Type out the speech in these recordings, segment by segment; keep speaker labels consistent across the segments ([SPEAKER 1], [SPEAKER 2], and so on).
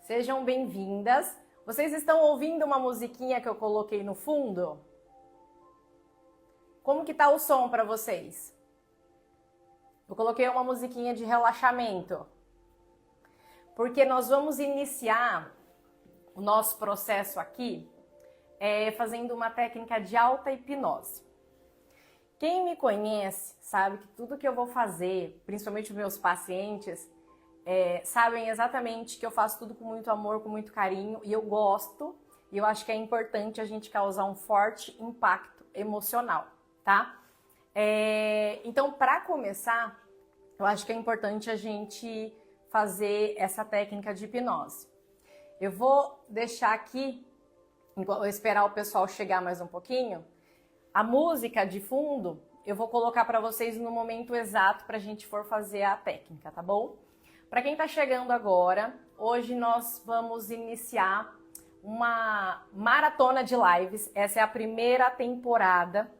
[SPEAKER 1] Sejam bem-vindas. Vocês estão ouvindo uma musiquinha que eu coloquei no fundo? Como que tá o som para vocês? Eu coloquei uma musiquinha de relaxamento, porque nós vamos iniciar o nosso processo aqui fazendo uma técnica de alta hipnose. Quem me conhece sabe que tudo que eu vou fazer, principalmente os meus pacientes, sabem exatamente que eu faço tudo com muito amor, com muito carinho, e eu gosto, e eu acho que é importante a gente causar um forte impacto emocional, tá? Então, para começar, eu acho que é importante a gente fazer essa técnica de hipnose. Eu vou deixar aqui, eu esperar o pessoal chegar mais um pouquinho, a música de fundo eu vou colocar para vocês no momento exato para a gente for fazer a técnica, tá bom? Para quem está chegando agora, hoje nós vamos iniciar uma maratona de lives. Essa é a primeira temporada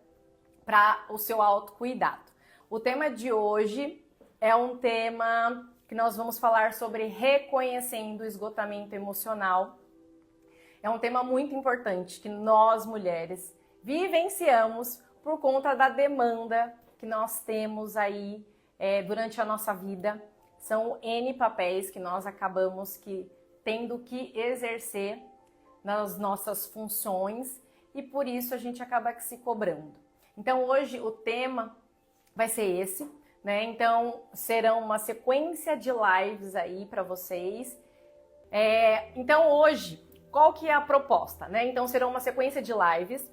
[SPEAKER 1] para o seu autocuidado. O tema de hoje é um tema que nós vamos falar sobre reconhecendo o esgotamento emocional. É um tema muito importante que nós mulheres vivenciamos por conta da demanda que nós temos aí durante a nossa vida. São N papéis que nós acabamos tendo que exercer nas nossas funções e por isso a gente acaba se cobrando. Então hoje o tema vai ser esse, né? Então serão uma sequência de lives aí para vocês. Então hoje, qual que é a proposta, né? Então serão uma sequência de lives.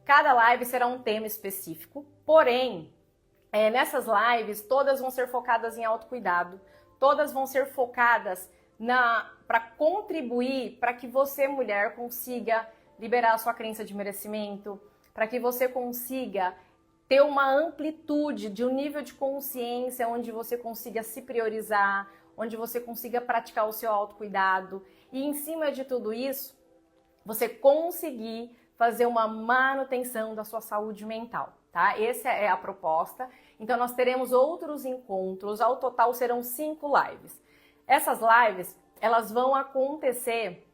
[SPEAKER 1] Cada live será um tema específico, porém, nessas lives todas vão ser focadas em autocuidado, todas vão ser focadas para contribuir para que você, mulher, consiga liberar a sua crença de merecimento, para que você consiga ter uma amplitude de um nível de consciência onde você consiga se priorizar, onde você consiga praticar o seu autocuidado e, em cima de tudo isso, você conseguir fazer uma manutenção da sua saúde mental, tá? Essa é a proposta. Então, nós teremos outros encontros, ao total serão 5 lives. Essas lives, elas vão acontecer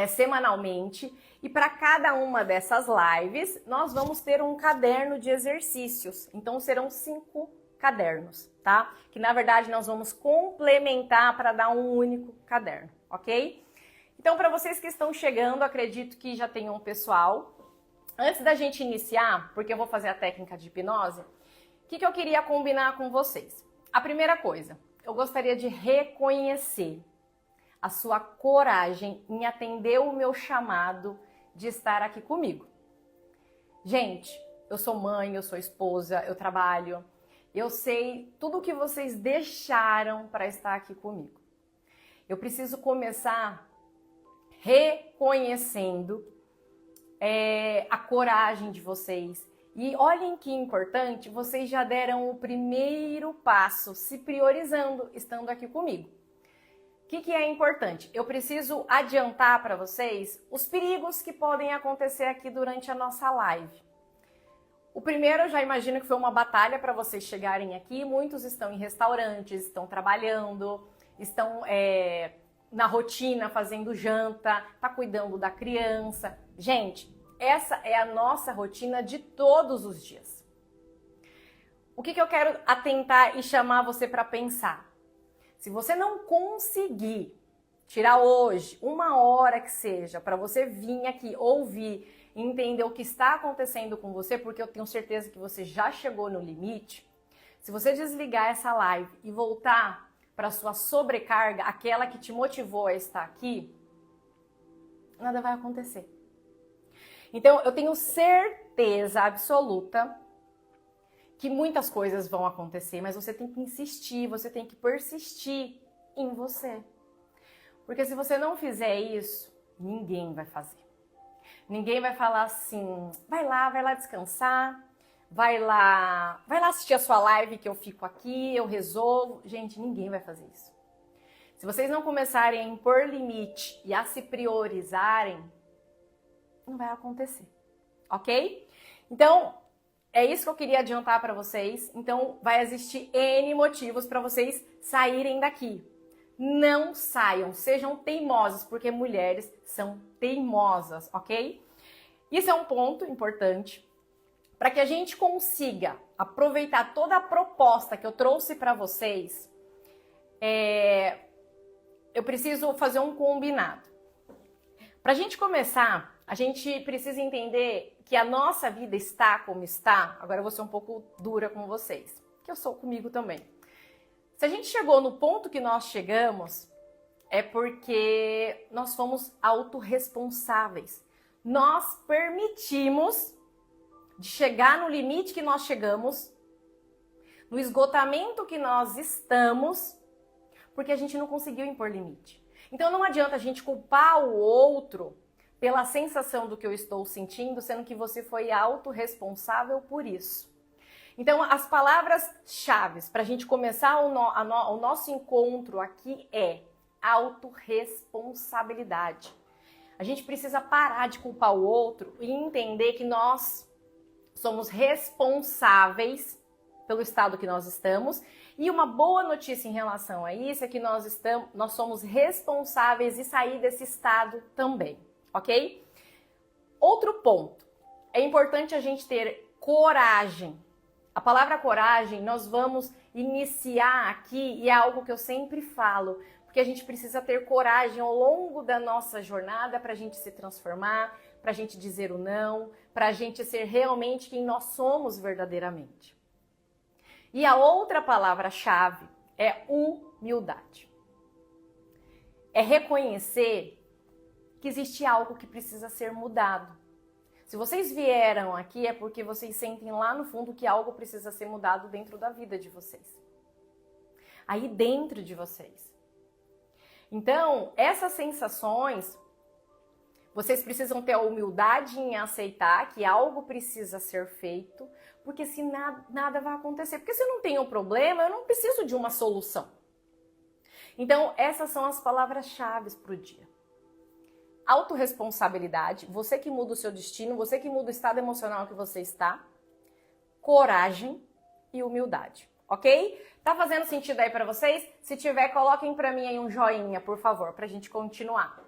[SPEAKER 1] semanalmente e para cada uma dessas lives, nós vamos ter um caderno de exercícios. Então, serão 5 cadernos, tá? Que, na verdade, nós vamos complementar para dar um único caderno, ok? Então, para vocês que estão chegando, acredito que já tenham um pessoal. Antes da gente iniciar, porque eu vou fazer a técnica de hipnose, o que eu queria combinar com vocês? A primeira coisa, eu gostaria de reconhecer a sua coragem em atender o meu chamado de estar aqui comigo. Gente, eu sou mãe, eu sou esposa, eu trabalho, eu sei tudo o que vocês deixaram para estar aqui comigo. Eu preciso começar reconhecendo a coragem de vocês. E olhem que importante, vocês já deram o primeiro passo, se priorizando, estando aqui comigo. O que é importante? Eu preciso adiantar para vocês os perigos que podem acontecer aqui durante a nossa live. O primeiro, eu já imagino que foi uma batalha para vocês chegarem aqui. Muitos estão em restaurantes, estão trabalhando, estão na rotina, fazendo janta, tá cuidando da criança. Gente, essa é a nossa rotina de todos os dias. O que eu quero atentar e chamar você para pensar? Se você não conseguir tirar hoje, 1 hora que seja, para você vir aqui ouvir e entender o que está acontecendo com você, porque eu tenho certeza que você já chegou no limite, se você desligar essa live e voltar para sua sobrecarga, aquela que te motivou a estar aqui, nada vai acontecer. Então, eu tenho certeza absoluta que muitas coisas vão acontecer, mas você tem que insistir, você tem que persistir em você. Porque se você não fizer isso, ninguém vai fazer. Ninguém vai falar assim, vai lá descansar, vai lá assistir a sua live que eu fico aqui, eu resolvo. Gente, ninguém vai fazer isso. Se vocês não começarem a impor limite e a se priorizarem, não vai acontecer, ok? Então, é isso que eu queria adiantar para vocês. Então, vai existir N motivos para vocês saírem daqui. não saiam, sejam teimosas, porque mulheres são teimosas, ok? Isso é um ponto importante para que a gente consiga aproveitar toda a proposta que eu trouxe para vocês. Eu preciso fazer um combinado. Para a gente começar, a gente precisa entender que a nossa vida está como está. Agora eu vou ser um pouco dura com vocês, que eu sou comigo também. Se a gente chegou no ponto que nós chegamos, é porque nós fomos autorresponsáveis. Nós permitimos de chegar no limite que nós chegamos, no esgotamento que nós estamos, porque a gente não conseguiu impor limite. Então não adianta a gente culpar o outro pela sensação do que eu estou sentindo, sendo que você foi autorresponsável por isso. Então as palavras-chave para a gente começar o nosso encontro aqui é autorresponsabilidade. A gente precisa parar de culpar o outro e entender que nós somos responsáveis pelo estado que nós estamos. E uma boa notícia em relação a isso é que nós somos responsáveis de sair desse estado também, ok? Outro ponto, é importante a gente ter coragem. A palavra coragem nós vamos iniciar aqui e é algo que eu sempre falo, porque a gente precisa ter coragem ao longo da nossa jornada para a gente se transformar, para a gente dizer o não, para a gente ser realmente quem nós somos verdadeiramente. E a outra palavra-chave é humildade. É reconhecer que existe algo que precisa ser mudado. Se vocês vieram aqui é porque vocês sentem lá no fundo que algo precisa ser mudado dentro da vida de vocês. Aí dentro de vocês. Então, essas sensações, vocês precisam ter a humildade em aceitar que algo precisa ser feito, porque se nada vai acontecer. Porque se eu não tenho problema, eu não preciso de uma solução. Então, essas são as palavras-chave para o dia. Autorresponsabilidade, você que muda o seu destino, você que muda o estado emocional que você está. Coragem e humildade, ok? Tá fazendo sentido aí para vocês? Se tiver, coloquem para mim aí um joinha, por favor, para a gente continuar.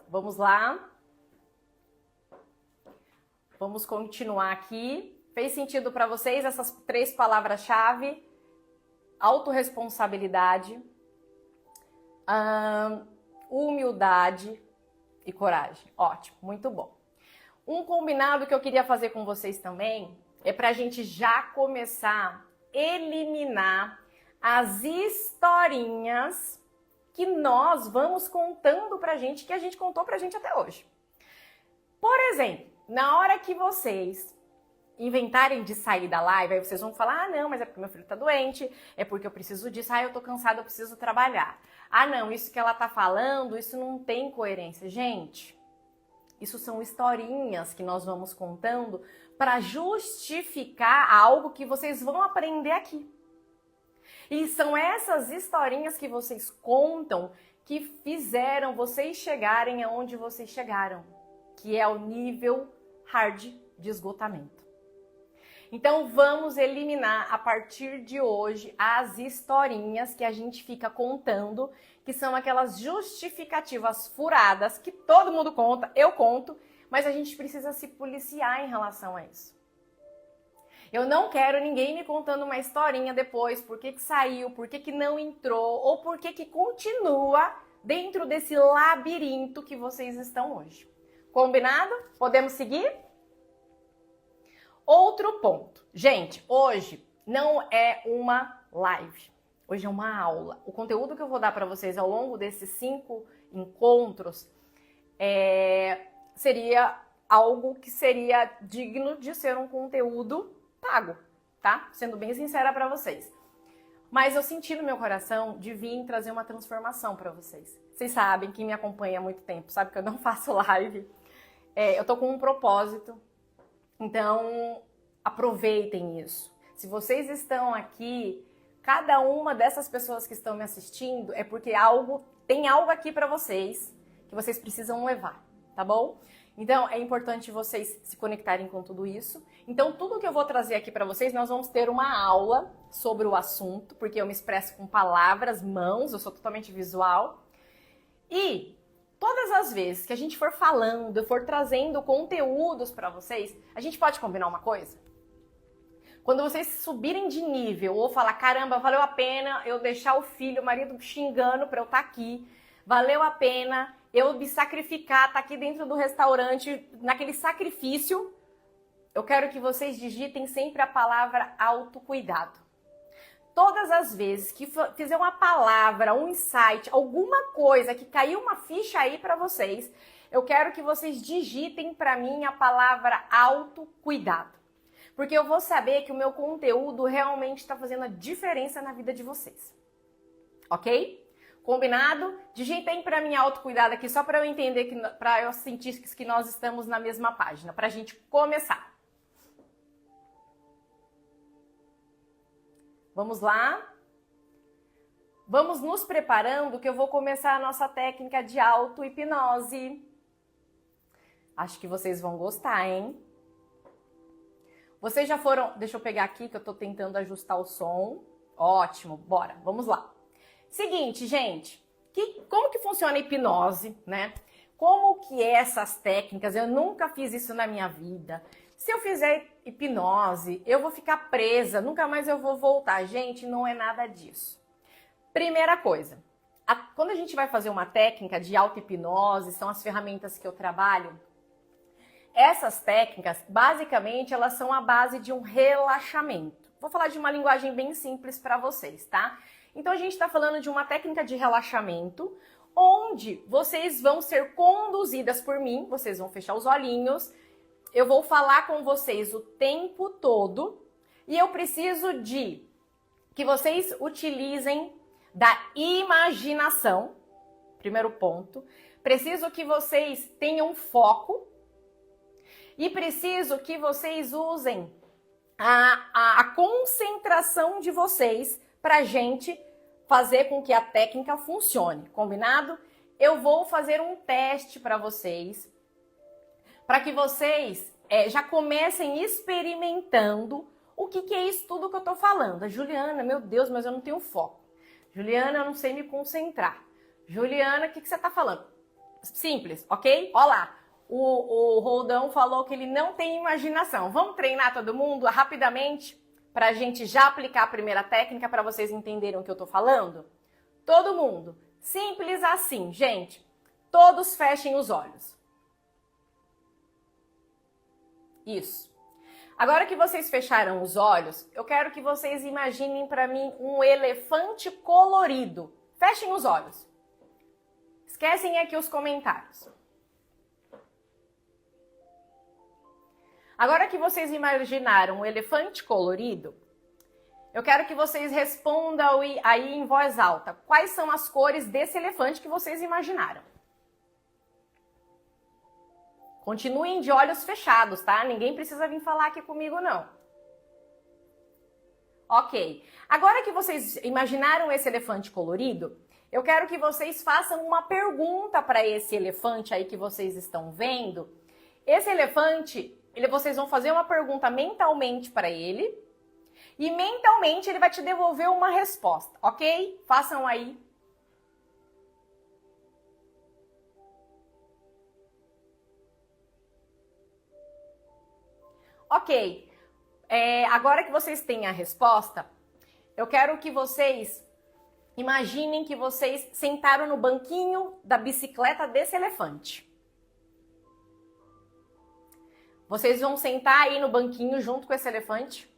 [SPEAKER 1] Vamos lá. Vamos continuar aqui. Fez sentido para vocês essas 3 palavras-chave? Autorresponsabilidade, humildade e coragem. Ótimo, muito bom. Um combinado que eu queria fazer com vocês também é para a gente já começar a eliminar as historinhas que nós vamos contando pra gente, que a gente contou pra gente até hoje. Por exemplo, na hora que vocês inventarem de sair da live, aí vocês vão falar, ah não, mas é porque meu filho tá doente, é porque eu preciso disso, eu tô cansada, eu preciso trabalhar. Ah não, isso que ela tá falando, isso não tem coerência. Gente, isso são historinhas que nós vamos contando para justificar algo que vocês vão aprender aqui. E são essas historinhas que vocês contam que fizeram vocês chegarem aonde vocês chegaram, que é o nível hard de esgotamento. Então vamos eliminar a partir de hoje as historinhas que a gente fica contando, que são aquelas justificativas furadas que todo mundo conta, eu conto, mas a gente precisa se policiar em relação a isso. Eu não quero ninguém me contando uma historinha depois, por que saiu, por que não entrou, ou por que continua dentro desse labirinto que vocês estão hoje. Combinado? Podemos seguir? Outro ponto. Gente, hoje não é uma live, hoje é uma aula. O conteúdo que eu vou dar para vocês ao longo desses 5 encontros seria algo que seria digno de ser um conteúdo pago, tá? Sendo bem sincera para vocês. Mas eu senti no meu coração de vir trazer uma transformação para vocês. Vocês sabem, quem me acompanha há muito tempo, sabe que eu não faço live. Eu tô com um propósito. Então, aproveitem isso. Se vocês estão aqui, cada uma dessas pessoas que estão me assistindo é porque tem algo aqui para vocês que vocês precisam levar, tá bom? Então, é importante vocês se conectarem com tudo isso. Então, tudo que eu vou trazer aqui para vocês, nós vamos ter uma aula sobre o assunto, porque eu me expresso com palavras, mãos, eu sou totalmente visual. E todas as vezes que a gente for falando, eu for trazendo conteúdos para vocês, a gente pode combinar uma coisa? Quando vocês subirem de nível ou falar, caramba, valeu a pena eu deixar o filho, o marido xingando para eu estar aqui, valeu a pena eu me sacrificar, estar aqui dentro do restaurante, naquele sacrifício, eu quero que vocês digitem sempre a palavra autocuidado. Todas as vezes que fizer uma palavra, um insight, alguma coisa que caiu uma ficha aí para vocês, eu quero que vocês digitem para mim a palavra autocuidado. Porque eu vou saber que o meu conteúdo realmente está fazendo a diferença na vida de vocês. Ok? Combinado? Digitem para mim autocuidado aqui só para eu entender, para eu sentir que nós estamos na mesma página, para a gente começar. Vamos lá? Vamos nos preparando que eu vou começar a nossa técnica de auto-hipnose. Acho que vocês vão gostar, hein? Vocês já foram... Deixa eu pegar aqui que eu tô tentando ajustar o som. Ótimo, bora, vamos lá. Seguinte, gente, como que funciona a hipnose, né? Como que é essas técnicas? Eu nunca fiz isso na minha vida. Se eu fizer hipnose, eu vou ficar presa, nunca mais eu vou voltar. Gente, não é nada disso. Primeira coisa, quando a gente vai fazer uma técnica de auto-hipnose, são as ferramentas que eu trabalho, essas técnicas, basicamente, elas são a base de um relaxamento. Vou falar de uma linguagem bem simples para vocês, tá? Então, a gente está falando de uma técnica de relaxamento, onde vocês vão ser conduzidas por mim, vocês vão fechar os olhinhos, eu vou falar com vocês o tempo todo e eu preciso de que vocês utilizem da imaginação, primeiro ponto. Preciso que vocês tenham foco e preciso que vocês usem a concentração de vocês para a gente fazer com que a técnica funcione, combinado? Eu vou fazer um teste para vocês, para que vocês já comecem experimentando o que é isso tudo que eu tô falando. Juliana, meu Deus, mas eu não tenho foco. Juliana, eu não sei me concentrar. Juliana, o que você tá falando? Simples, ok? Olha lá, o Roldão falou que ele não tem imaginação. Vamos treinar todo mundo rapidamente para a gente já aplicar a primeira técnica para vocês entenderem o que eu tô falando? Todo mundo. Simples assim, gente. Todos fechem os olhos. Isso. Agora que vocês fecharam os olhos, eu quero que vocês imaginem para mim um elefante colorido. Fechem os olhos. Esquecem aqui os comentários. Agora que vocês imaginaram um elefante colorido, eu quero que vocês respondam aí em voz alta. Quais são as cores desse elefante que vocês imaginaram? Continuem de olhos fechados, tá? Ninguém precisa vir falar aqui comigo, não. Ok. Agora que vocês imaginaram esse elefante colorido, eu quero que vocês façam uma pergunta para esse elefante aí que vocês estão vendo. Esse elefante, vocês vão fazer uma pergunta mentalmente para ele e mentalmente ele vai te devolver uma resposta, ok? Façam aí. Ok, agora que vocês têm a resposta, eu quero que vocês imaginem que vocês sentaram no banquinho da bicicleta desse elefante. Vocês vão sentar aí no banquinho junto com esse elefante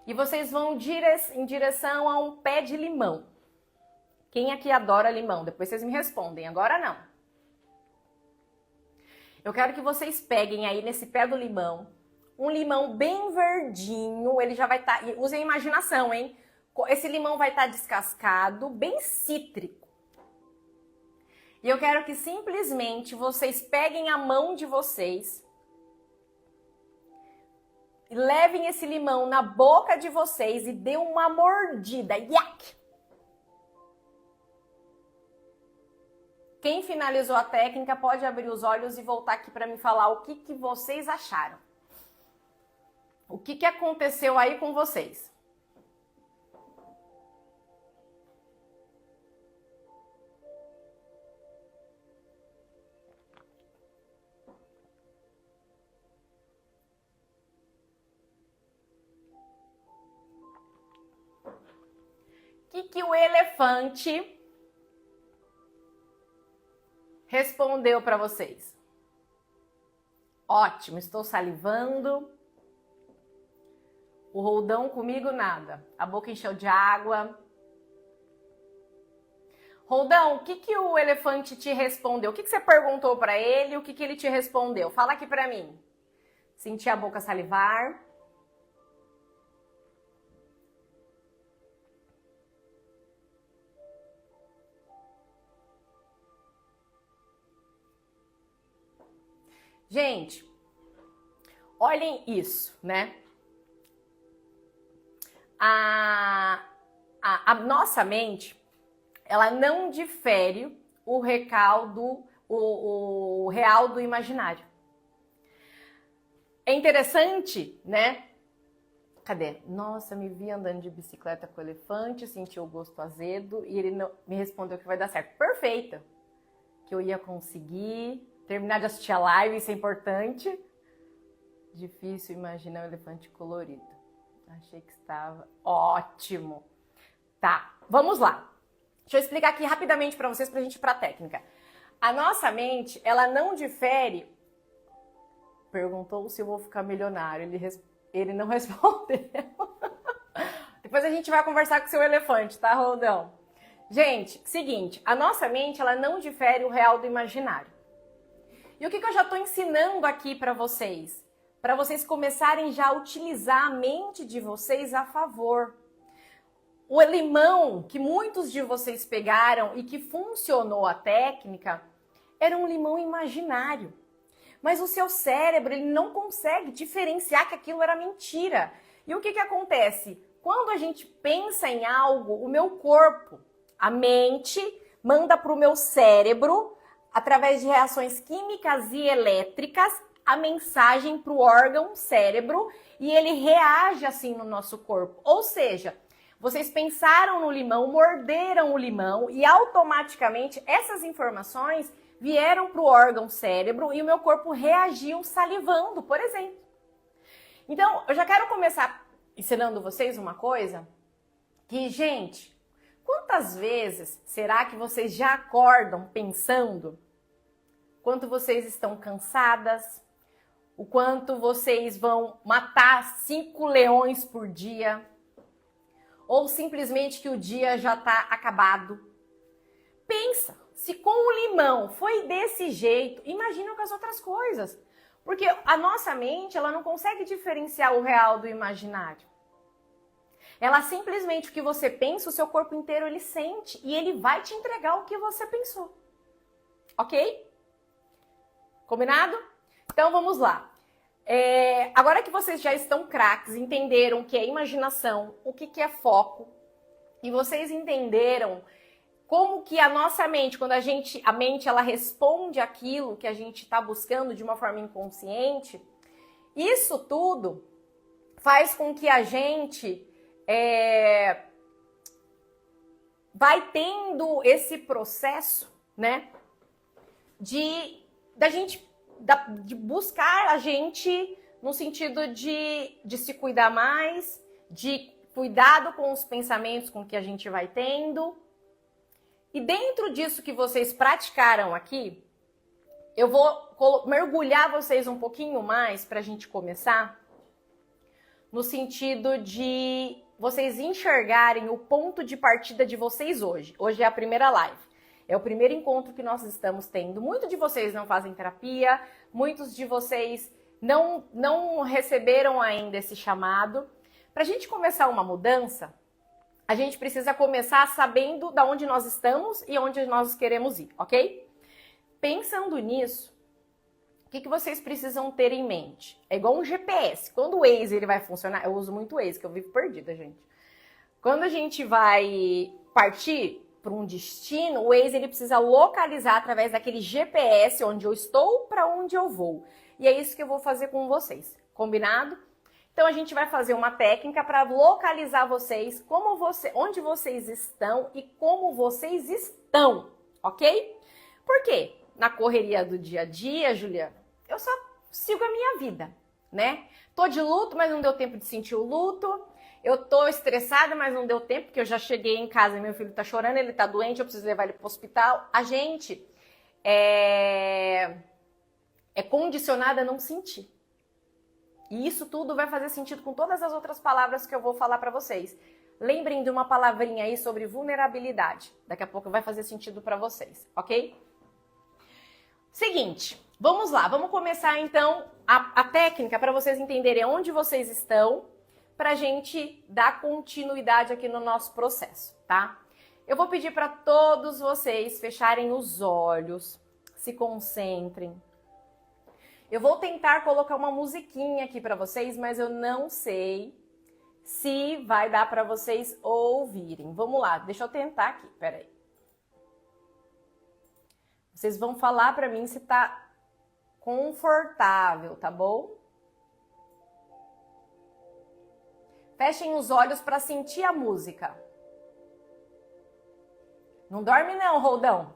[SPEAKER 1] e vocês vão em direção a um pé de limão. Quem aqui adora limão? Depois vocês me respondem, agora não. Eu quero que vocês peguem aí nesse pé do limão, um limão bem verdinho, ele já vai estar... Usem a imaginação, hein? Esse limão vai estar descascado, bem cítrico. E eu quero que simplesmente vocês peguem a mão de vocês e levem esse limão na boca de vocês e dê uma mordida. Yak! Quem finalizou a técnica pode abrir os olhos e voltar aqui para me falar o que vocês acharam. O que aconteceu aí com vocês? que o elefante respondeu para vocês? Ótimo, estou salivando. O roldão comigo nada. A boca encheu de água. Roldão, o que o elefante te respondeu? O que você perguntou para ele? O que ele te respondeu? Fala aqui para mim. Senti a boca salivar. Gente, olhem isso, né? A nossa mente, ela não difere o real do imaginário. É interessante, né? Cadê? Nossa, me vi andando de bicicleta com o elefante, senti o gosto azedo e ele não, me respondeu que vai dar certo. Perfeita! Que eu ia conseguir terminar de assistir a live, isso é importante. Difícil imaginar um elefante colorido. Achei que estava ótimo. Tá, vamos lá. Deixa eu explicar aqui rapidamente para vocês, pra gente ir pra técnica. A nossa mente, ela não difere... Perguntou se eu vou ficar milionário. Ele não respondeu. Depois a gente vai conversar com o seu elefante, tá, Roldão? Gente, seguinte, a nossa mente, ela não difere o real do imaginário. E o que eu já tô ensinando aqui para vocês? Para vocês começarem já a utilizar a mente de vocês a favor. O limão que muitos de vocês pegaram e que funcionou a técnica era um limão imaginário. Mas o seu cérebro ele não consegue diferenciar que aquilo era mentira. E o que acontece? Quando a gente pensa em algo, o meu corpo, a mente, manda para o meu cérebro, através de reações químicas e elétricas, a mensagem para o órgão cérebro e ele reage assim no nosso corpo. Ou seja, vocês pensaram no limão, morderam o limão e automaticamente essas informações vieram para o órgão cérebro e o meu corpo reagiu salivando, por exemplo. Então, eu já quero começar ensinando vocês uma coisa que, gente, quantas vezes será que vocês já acordam pensando quanto vocês estão cansadas, o quanto vocês vão matar 5 leões por dia, ou simplesmente que o dia já está acabado? Pensa, se com o limão foi desse jeito, imagina com as outras coisas. Porque a nossa mente, ela não consegue diferenciar o real do imaginário. Ela simplesmente, o que você pensa, o seu corpo inteiro ele sente e ele vai te entregar o que você pensou. Ok? Combinado? Então vamos lá. Agora que vocês já estão craques, entenderam o que é imaginação, o que é foco, e vocês entenderam como que a nossa mente, quando a mente ela responde aquilo que a gente está buscando de uma forma inconsciente, isso tudo faz com que a gente vai tendo esse processo, né, de buscar a gente no sentido de se cuidar mais, de cuidado com os pensamentos com que a gente vai tendo. E dentro disso que vocês praticaram aqui, eu vou mergulhar vocês um pouquinho mais para a gente começar, no sentido de vocês enxergarem o ponto de partida de vocês hoje. Hoje é a primeira live. É o primeiro encontro que nós estamos tendo. Muitos de vocês não fazem terapia, muitos de vocês não receberam ainda esse chamado. Para a gente começar uma mudança, a gente precisa começar sabendo de onde nós estamos e onde nós queremos ir, ok? Pensando nisso, o que vocês precisam ter em mente? É igual um GPS. Quando o Waze ele vai funcionar, eu uso muito o Waze, que eu vivo perdida, gente. Quando a gente vai partir para um destino, o Waze ele precisa localizar através daquele GPS onde eu estou para onde eu vou. E é isso que eu vou fazer com vocês, combinado? Então a gente vai fazer uma técnica para localizar vocês, onde vocês estão e como vocês estão, ok? Por quê? Na correria do dia a dia, Juliana, eu só sigo a minha vida, né? Tô de luto, mas não deu tempo de sentir o luto. Eu tô estressada, mas não deu tempo, porque eu já cheguei em casa e meu filho tá chorando, ele tá doente, eu preciso levar ele pro hospital. A gente é condicionada a não sentir. E isso tudo vai fazer sentido com todas as outras palavras que eu vou falar pra vocês. Lembrem de uma palavrinha aí sobre vulnerabilidade. Daqui a pouco vai fazer sentido pra vocês, ok? Seguinte, vamos lá. Vamos começar então a técnica para vocês entenderem onde vocês estão, pra gente dar continuidade aqui no nosso processo, tá? Eu vou pedir para todos vocês fecharem os olhos, se concentrem. Eu vou tentar colocar uma musiquinha aqui para vocês, mas eu não sei se vai dar para vocês ouvirem. Vamos lá, deixa eu tentar aqui, peraí. Vocês vão falar para mim se tá confortável, tá bom? Fechem os olhos para sentir a música. Não dorme não, Roldão.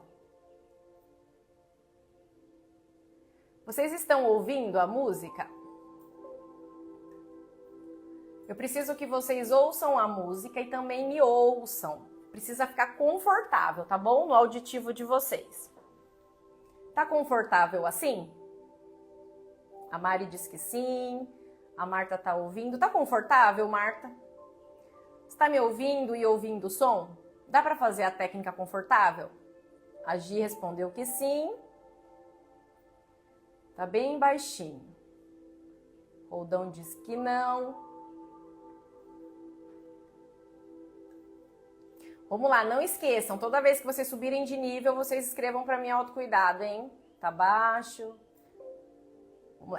[SPEAKER 1] Vocês estão ouvindo a música? Eu preciso que vocês ouçam a música e também me ouçam. Precisa ficar confortável, tá bom? No auditivo de vocês. Tá confortável assim? A Mari diz que sim. A Marta tá ouvindo. Tá confortável, Marta? Está me ouvindo e ouvindo o som? Dá para fazer a técnica confortável? A Gi respondeu que sim. Tá bem baixinho. Roldão diz que não. Vamos lá, não esqueçam. Toda vez que vocês subirem de nível, vocês escrevam para mim autocuidado, hein? Tá baixo.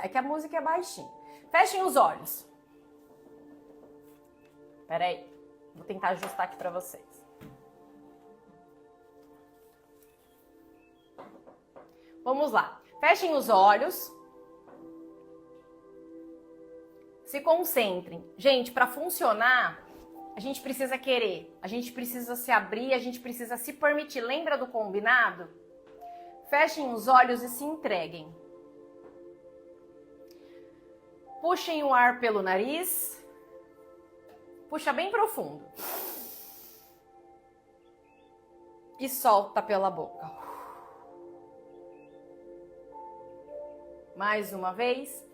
[SPEAKER 1] É que a música é baixinha. Fechem os olhos. Pera aí. Vou tentar ajustar aqui para vocês. Vamos lá. Fechem os olhos. Se concentrem. Gente, para funcionar, a gente precisa querer. A gente precisa se abrir, a gente precisa se permitir. Lembra do combinado? Fechem os olhos e se entreguem. Puxem o ar pelo nariz. Puxa bem profundo. E solta pela boca. Mais uma vez.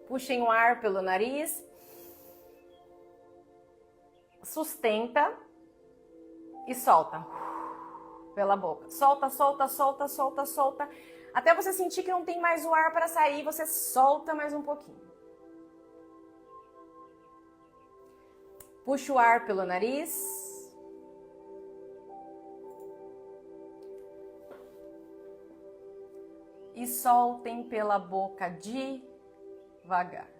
[SPEAKER 1] Puxem o ar pelo nariz. Sustenta. E solta. Pela boca. Solta, solta, solta, solta, solta. Até você sentir que não tem mais o ar para sair, você solta mais um pouquinho. Puxa o ar pelo nariz. E soltem pela boca devagar.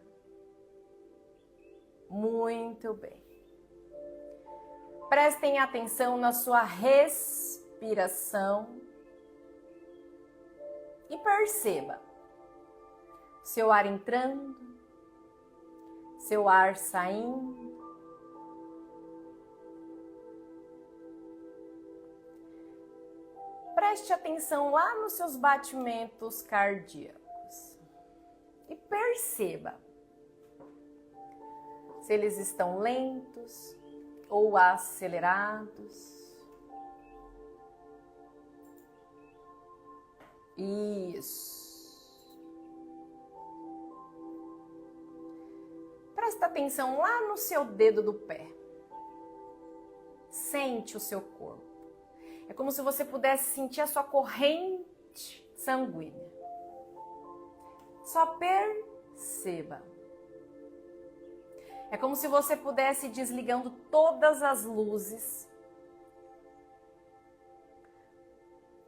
[SPEAKER 1] Muito bem. Prestem atenção na sua respiração. E perceba seu ar entrando, seu ar saindo. Preste atenção lá nos seus batimentos cardíacos e perceba se eles estão lentos ou acelerados. Isso. Presta atenção lá no seu dedo do pé. Sente o seu corpo. É como se você pudesse sentir a sua corrente sanguínea. Só perceba. É como se você pudesse ir desligando todas as luzes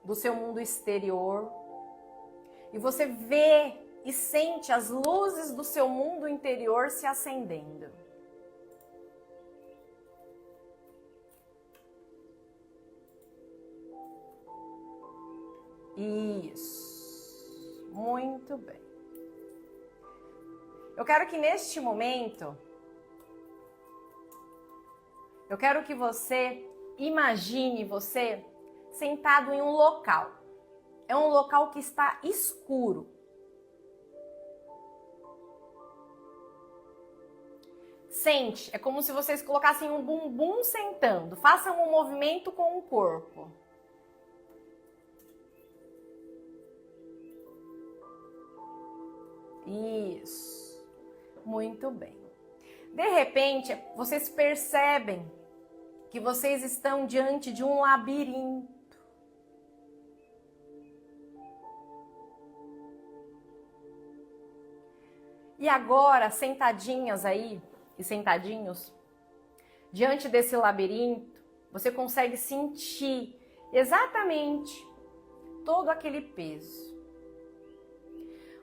[SPEAKER 1] do seu mundo exterior. E você vê e sente as luzes do seu mundo interior se acendendo. Isso. Muito bem. Eu quero que neste momento, eu quero que você imagine você sentado em um local. É um local que está escuro. Sente, é como se vocês colocassem um bumbum sentando. Façam um movimento com o corpo. Isso. Muito bem. De repente, vocês percebem que vocês estão diante de um labirinto. E agora, sentadinhas aí e sentadinhos, diante desse labirinto, você consegue sentir exatamente todo aquele peso.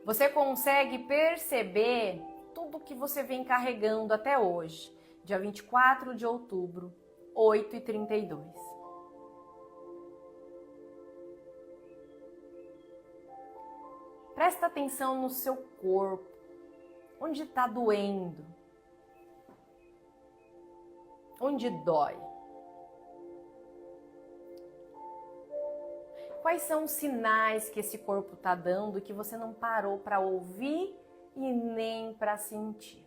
[SPEAKER 1] Você consegue perceber tudo que você vem carregando até hoje, dia 24 de outubro, 8h32. Presta atenção no seu corpo. Onde está doendo? Onde dói? Quais são os sinais que esse corpo está dando que você não parou para ouvir e nem para sentir?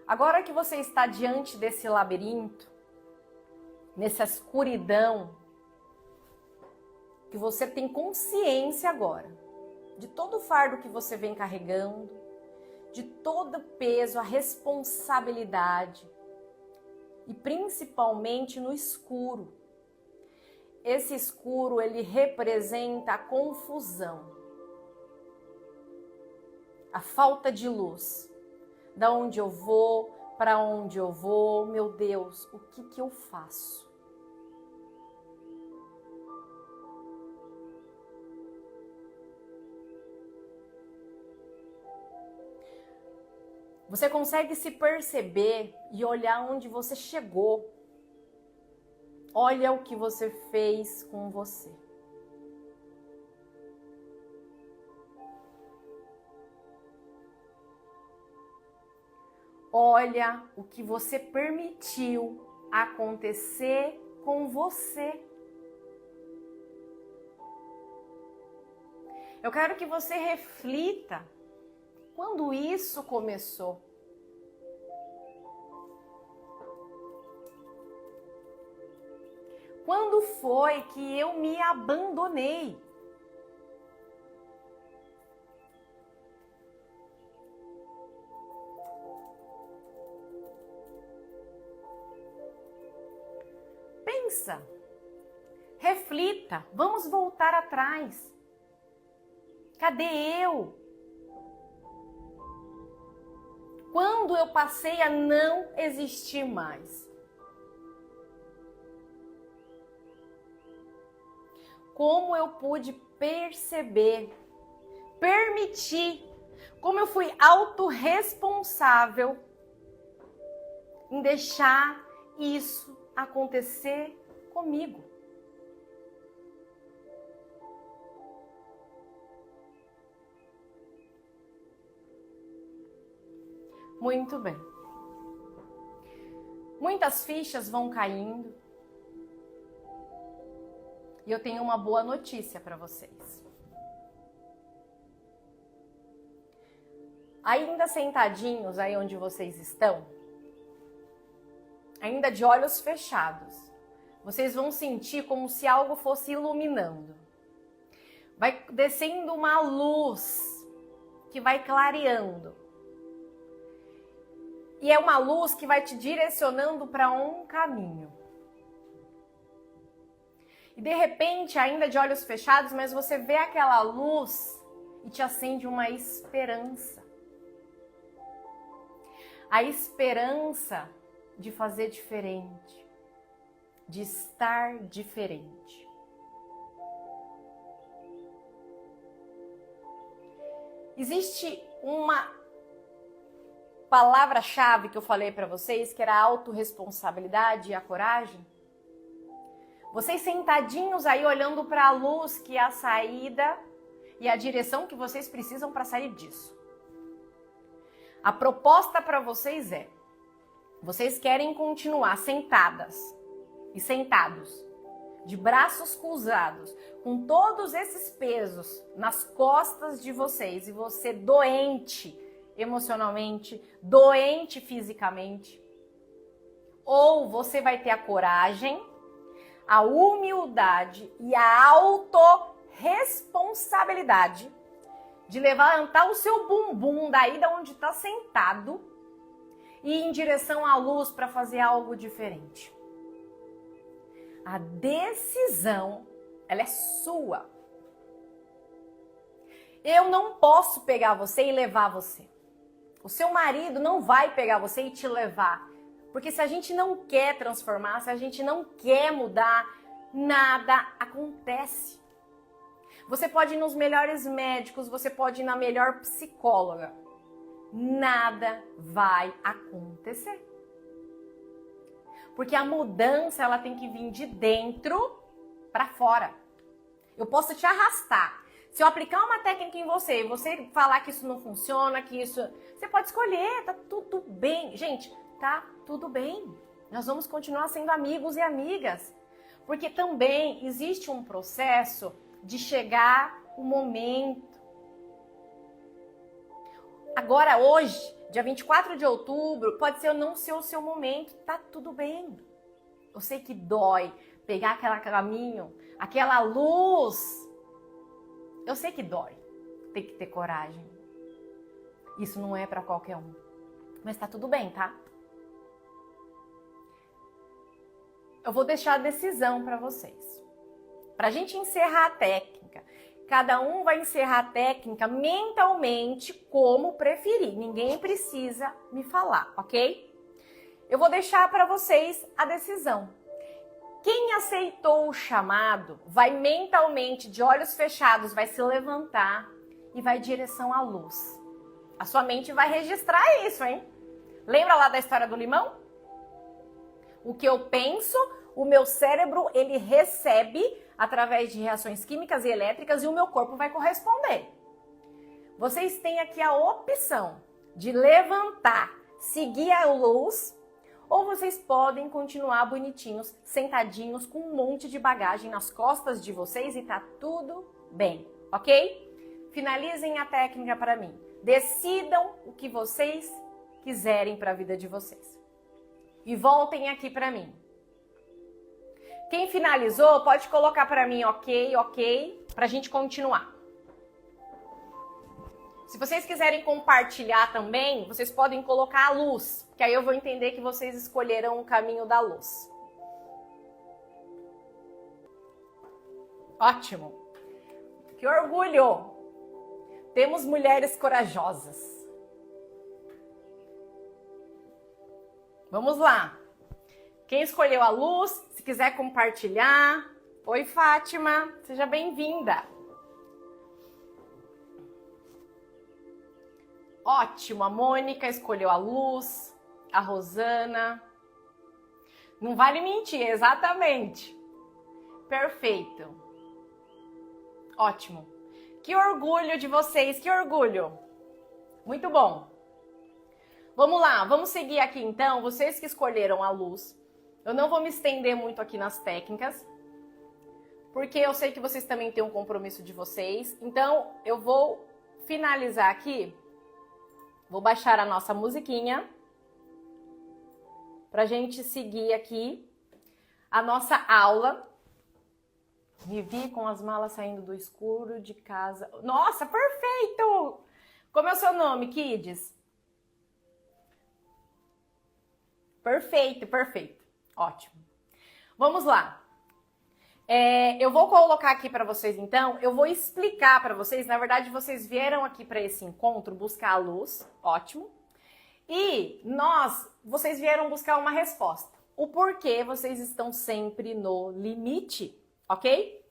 [SPEAKER 1] Agora que você está diante desse labirinto, nessa escuridão, que você tem consciência agora de todo o fardo que você vem carregando, de todo o peso, a responsabilidade e principalmente no escuro. Esse escuro, ele representa a confusão, a falta de luz. Da onde eu vou, para onde eu vou, meu Deus, o que eu faço? Você consegue se perceber e olhar onde você chegou. Olha o que você fez com você. Olha o que você permitiu acontecer com você. Eu quero que você reflita quando isso começou. Quando foi que eu me abandonei? Pensa, reflita, vamos voltar atrás. Cadê eu? Quando eu passei a não existir mais? Como eu pude perceber, permitir, como eu fui autorresponsável em deixar isso acontecer comigo? Muito bem. Muitas fichas vão caindo. E eu tenho uma boa notícia para vocês. Ainda sentadinhos aí onde vocês estão, ainda de olhos fechados, vocês vão sentir como se algo fosse iluminando. Vai descendo uma luz que vai clareando. E é uma luz que vai te direcionando para um caminho. E de repente, ainda de olhos fechados, mas você vê aquela luz e te acende uma esperança. A esperança de fazer diferente, de estar diferente. Existe uma palavra-chave que eu falei para vocês, que era a autorresponsabilidade e a coragem. Vocês sentadinhos aí olhando para a luz, que é a saída e a direção que vocês precisam para sair disso. A proposta para vocês é: vocês querem continuar sentadas e sentados, de braços cruzados, com todos esses pesos nas costas de vocês e você doente emocionalmente, doente fisicamente, ou você vai ter a coragem, a humildade e a autorresponsabilidade de levantar o seu bumbum daí da onde está sentado e ir em direção à luz para fazer algo diferente. A decisão, ela é sua. Eu não posso pegar você e levar você. O seu marido não vai pegar você e te levar. Porque se a gente não quer transformar, se a gente não quer mudar, nada acontece. Você pode ir nos melhores médicos, você pode ir na melhor psicóloga. Nada vai acontecer. Porque a mudança, ela tem que vir de dentro para fora. Eu posso te arrastar. Se eu aplicar uma técnica em você e você falar que isso não funciona, que isso... Você pode escolher, tá tudo bem. Gente, tá tudo bem. Nós vamos continuar sendo amigos e amigas. Porque também existe um processo de chegar o momento. Agora, hoje, dia 24 de outubro, pode ser ou não ser o seu momento, tá tudo bem. Eu sei que dói pegar aquele caminho, aquela luz. Eu sei que dói, tem que ter coragem. Isso não é pra qualquer um. Mas tá tudo bem, tá? Eu vou deixar a decisão pra vocês. Pra gente encerrar a técnica. Cada um vai encerrar a técnica mentalmente como preferir. Ninguém precisa me falar, ok? Eu vou deixar para vocês a decisão. Quem aceitou o chamado vai mentalmente, de olhos fechados, vai se levantar e vai em direção à luz. A sua mente vai registrar isso, hein? Lembra lá da história do limão? O que eu penso, o meu cérebro, ele recebe através de reações químicas e elétricas e o meu corpo vai corresponder. Vocês têm aqui a opção de levantar, seguir a luz, ou vocês podem continuar bonitinhos, sentadinhos, com um monte de bagagem nas costas de vocês e tá tudo bem, ok? Finalizem a técnica para mim. Decidam o que vocês quiserem para a vida de vocês. E voltem aqui para mim. Quem finalizou, pode colocar para mim ok, pra gente continuar. Se vocês quiserem compartilhar também, vocês podem colocar a luz, que aí eu vou entender que vocês escolheram o caminho da luz. Ótimo! Que orgulho! Temos mulheres corajosas. Vamos lá! Quem escolheu a luz, se quiser compartilhar. Oi, Fátima, seja bem-vinda. Ótimo, a Mônica escolheu a luz, a Rosana. Não vale mentir, exatamente. Perfeito. Ótimo. Que orgulho de vocês, que orgulho. Muito bom. Vamos lá, vamos seguir aqui então, vocês que escolheram a luz. Eu não vou me estender muito aqui nas técnicas, porque eu sei que vocês também têm um compromisso de vocês. Então, eu vou finalizar aqui, vou baixar a nossa musiquinha, pra gente seguir aqui a nossa aula. Me vi com as malas saindo do escuro de casa. Nossa, perfeito! Como é o seu nome, Kids? Perfeito, perfeito. Ótimo. Vamos lá. Eu vou colocar aqui para vocês, então, eu vou explicar para vocês, na verdade, vocês vieram aqui para esse encontro buscar a luz, ótimo, e vocês vieram buscar uma resposta. O porquê vocês estão sempre no limite, ok?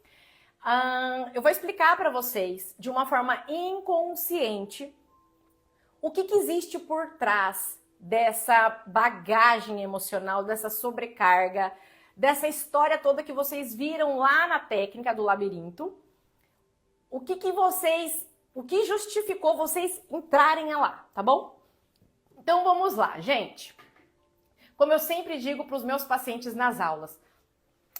[SPEAKER 1] Eu vou explicar para vocês, de uma forma inconsciente, o que existe por trás dessa bagagem emocional, dessa sobrecarga, dessa história toda que vocês viram lá na técnica do labirinto. O que justificou vocês entrarem lá, tá bom? Então vamos lá, gente. Como eu sempre digo para os meus pacientes nas aulas,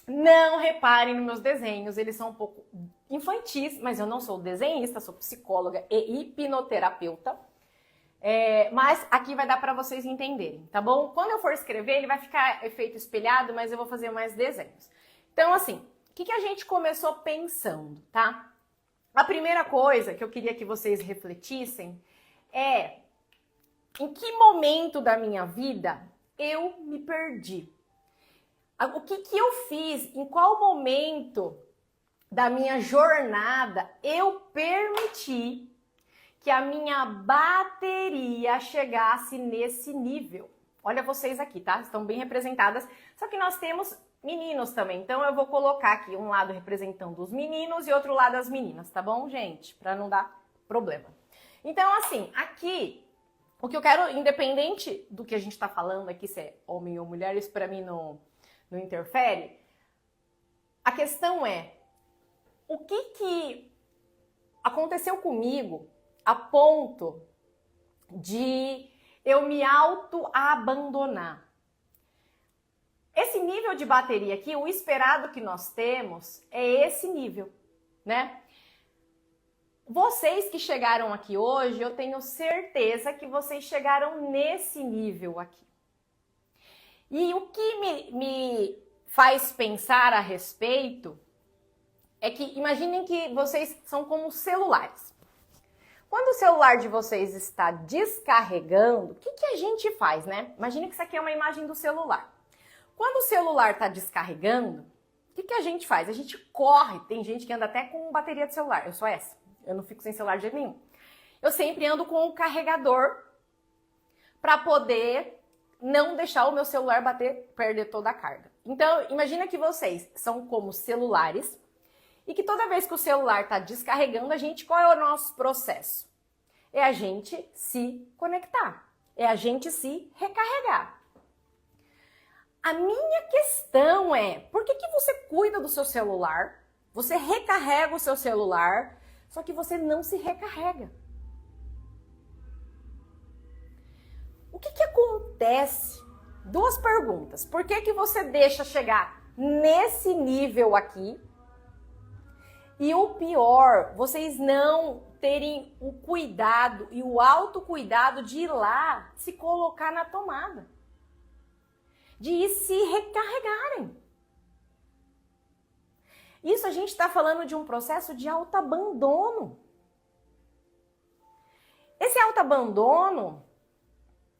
[SPEAKER 1] Não reparem nos meus desenhos, eles são um pouco infantis, mas eu não sou desenhista, sou psicóloga e hipnoterapeuta. Mas aqui vai dar para vocês entenderem, tá bom? Quando eu for escrever, ele vai ficar efeito espelhado, mas eu vou fazer mais desenhos. Então, assim, o que a gente começou pensando, tá? A primeira coisa que eu queria que vocês refletissem é em que momento da minha vida eu me perdi? O que eu fiz? Em qual momento da minha jornada eu permiti que a minha bateria chegasse nesse nível? Olha vocês aqui, tá? Estão bem representadas. Só que nós temos meninos também. Então eu vou colocar aqui um lado representando os meninos e outro lado as meninas, tá bom, gente? Para não dar problema. Então, assim, aqui, o que eu quero, independente do que a gente tá falando aqui, se é homem ou mulher, isso para mim não interfere. A questão é, o que aconteceu comigo a ponto de eu me auto-abandonar? Esse nível de bateria aqui, o esperado que nós temos é esse nível, né? Vocês que chegaram aqui hoje, eu tenho certeza que vocês chegaram nesse nível aqui. E o que me faz pensar a respeito é que, imaginem que vocês são como celulares. Quando o celular de vocês está descarregando, o que a gente faz, né? Imagine que isso aqui é uma imagem do celular. Quando o celular está descarregando, o que a gente faz? A gente corre. Tem gente que anda até com bateria de celular. Eu sou essa. Eu não fico sem celular de jeito nenhum. Eu sempre ando com o carregador para poder não deixar o meu celular perder toda a carga. Então, imagina que vocês são como celulares e que toda vez que o celular está descarregando, qual é o nosso processo? É a gente se conectar, é a gente se recarregar. A minha questão é, por que você cuida do seu celular, você recarrega o seu celular, só que você não se recarrega? O que acontece? Duas perguntas. Por que você deixa chegar nesse nível aqui? E o pior, vocês não terem o cuidado e o autocuidado de ir lá se colocar na tomada. De ir se recarregarem. Isso a gente está falando de um processo de autoabandono. Esse autoabandono,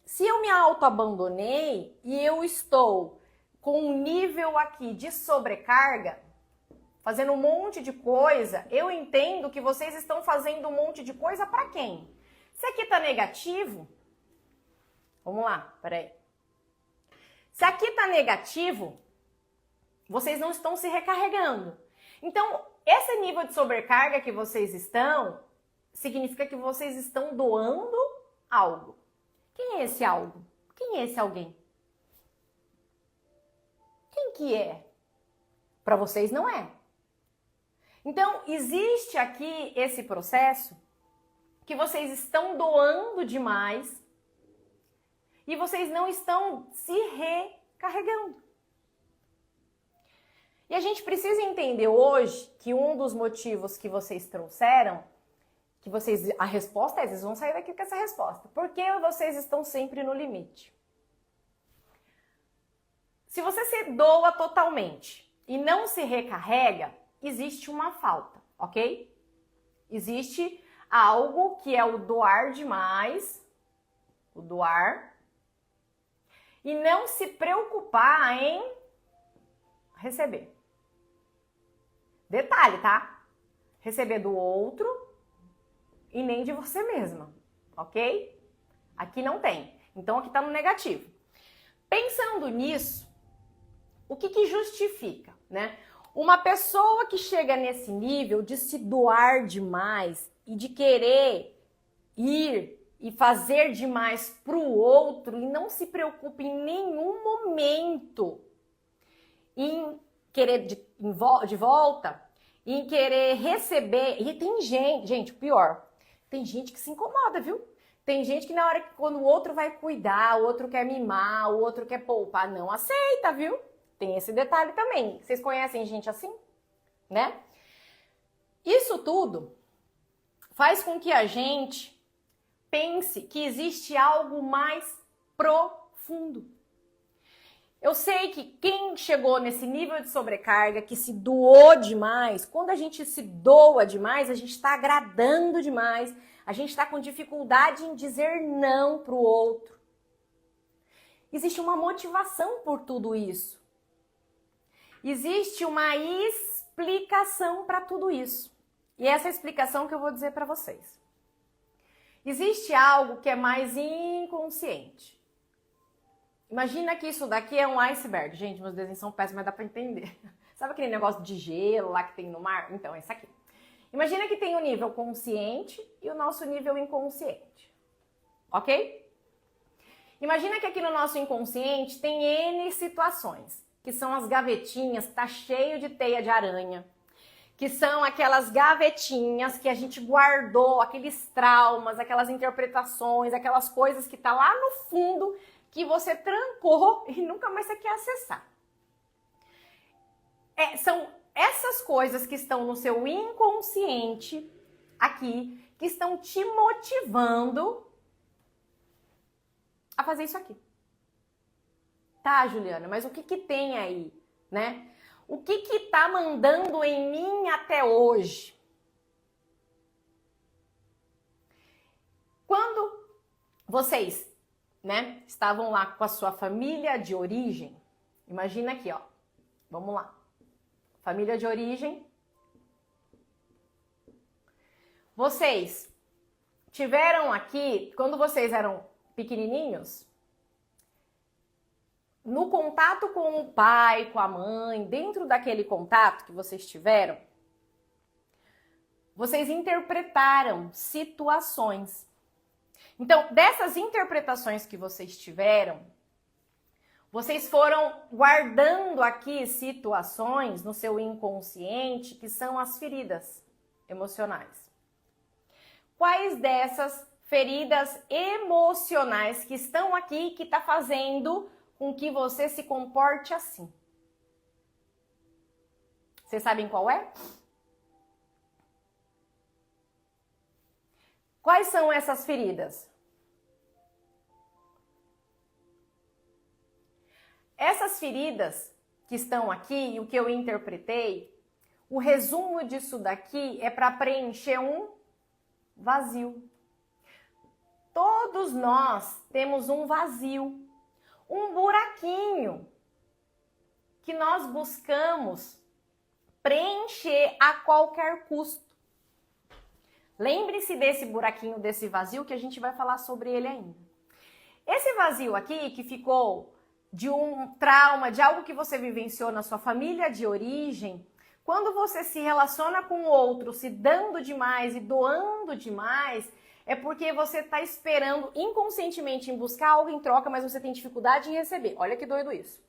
[SPEAKER 1] se eu me autoabandonei e eu estou com um nível aqui de sobrecarga, fazendo um monte de coisa, eu entendo que vocês estão fazendo um monte de coisa para quem? Se aqui está negativo, vamos lá, peraí. Se aqui está negativo, vocês não estão se recarregando. Então, esse nível de sobrecarga que vocês estão, significa que vocês estão doando algo. Quem é esse algo? Quem é esse alguém? Quem que é? Para vocês não é. Então, existe aqui esse processo que vocês estão doando demais e vocês não estão se recarregando. E a gente precisa entender hoje que um dos motivos que vocês trouxeram, a resposta é, vocês vão sair daqui com essa resposta. Por que vocês estão sempre no limite? Se você se doa totalmente e não se recarrega, existe uma falta, ok? Existe algo que é o doar demais, o doar, e não se preocupar em receber. Detalhe, tá? Receber do outro e nem de você mesma, ok? Aqui não tem. Então aqui tá no negativo. Pensando nisso, o que justifica, né? Uma pessoa que chega nesse nível de se doar demais e de querer ir e fazer demais pro outro e não se preocupa em nenhum momento em querer de volta, em querer receber. E tem gente, pior, tem gente que se incomoda, viu? Tem gente que na hora que quando o outro vai cuidar, o outro quer mimar, o outro quer poupar, não aceita, viu? Tem esse detalhe também. Vocês conhecem gente assim? Né? Isso tudo faz com que a gente pense que existe algo mais profundo. Eu sei que quem chegou nesse nível de sobrecarga, que se doou demais, quando a gente se doa demais, a gente está agradando demais, a gente está com dificuldade em dizer não para o outro. Existe uma motivação por tudo isso. Existe uma explicação para tudo isso. E essa explicação que eu vou dizer para vocês. Existe algo que é mais inconsciente. Imagina que isso daqui é um iceberg. Gente, meus desenhos são péssimos, mas dá para entender. Sabe aquele negócio de gelo lá que tem no mar? Então, é isso aqui. Imagina que tem o nível consciente e o nosso nível inconsciente. Ok? Imagina que aqui no nosso inconsciente tem N situações, que são as gavetinhas, que tá cheio de teia de aranha, que são aquelas gavetinhas que a gente guardou, aqueles traumas, aquelas interpretações, aquelas coisas que tá lá no fundo, que você trancou e nunca mais você quer acessar. São essas coisas que estão no seu inconsciente aqui, que estão te motivando a fazer isso aqui. Tá, Juliana, mas o que tem aí, né? O que tá mandando em mim até hoje? Quando vocês, né, estavam lá com a sua família de origem, imagina aqui, ó. Vamos lá. Família de origem. Vocês tiveram aqui, quando vocês eram pequenininhos, no contato com o pai, com a mãe, dentro daquele contato que vocês tiveram, vocês interpretaram situações. Então, dessas interpretações que vocês tiveram, vocês foram guardando aqui situações no seu inconsciente que são as feridas emocionais. Quais dessas feridas emocionais que estão aqui que está fazendo com que você se comporte assim? Vocês sabem qual é? Quais são essas feridas? Essas feridas que estão aqui, e o que eu interpretei, o resumo disso daqui é para preencher um vazio. Todos nós temos um vazio, um buraquinho que nós buscamos preencher a qualquer custo. Lembre-se desse buraquinho, desse vazio, que a gente vai falar sobre ele ainda. Esse vazio aqui, que ficou de um trauma, de algo que você vivenciou na sua família de origem, quando você se relaciona com o outro, se dando demais e doando demais, é porque você está esperando inconscientemente em buscar algo em troca, mas você tem dificuldade em receber. Olha que doido isso.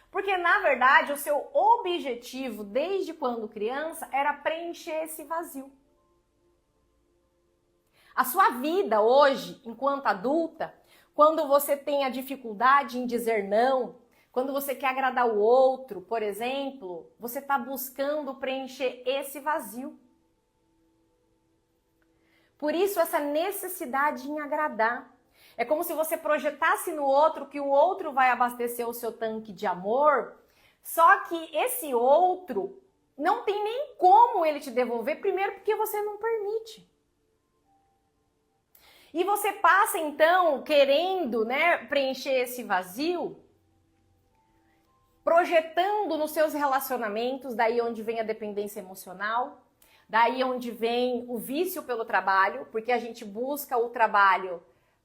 [SPEAKER 1] Porque, na verdade, o seu objetivo, desde quando criança, era preencher esse vazio. A sua vida hoje, enquanto adulta, quando você tem a dificuldade em dizer não, quando você quer agradar o outro, por exemplo, você está buscando preencher esse vazio. Por isso, essa necessidade em agradar. É como se você projetasse no outro que o outro vai abastecer o seu tanque de amor, só que esse outro não tem nem como ele te devolver, primeiro porque você não permite. E você passa, então, querendo, né, preencher esse vazio, projetando nos seus relacionamentos, daí onde vem a dependência emocional, daí onde vem o vício pelo trabalho, porque a gente busca o trabalho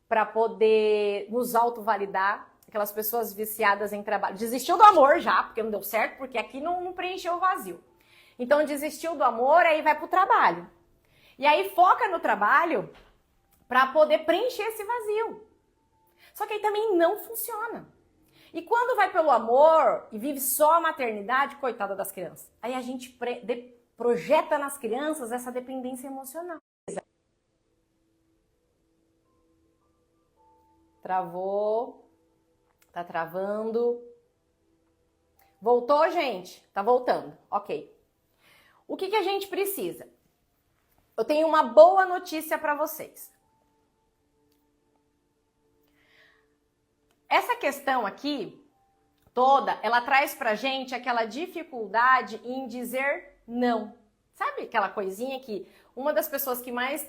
[SPEAKER 1] para poder nos autovalidar, aquelas pessoas viciadas em trabalho. Desistiu do amor já, porque não deu certo, porque aqui não preencheu o vazio. Então, desistiu do amor, aí vai para o trabalho. E aí foca no trabalho para poder preencher esse vazio. Só que aí também não funciona. E quando vai pelo amor e vive só a maternidade, coitada das crianças, aí a gente projeta nas crianças essa dependência emocional. Travou, tá travando. Voltou, gente? Tá voltando. Ok. O que a gente precisa? Eu tenho uma boa notícia para vocês. Essa questão aqui toda, ela traz pra gente aquela dificuldade em dizer não. Sabe aquela coisinha que uma das pessoas que mais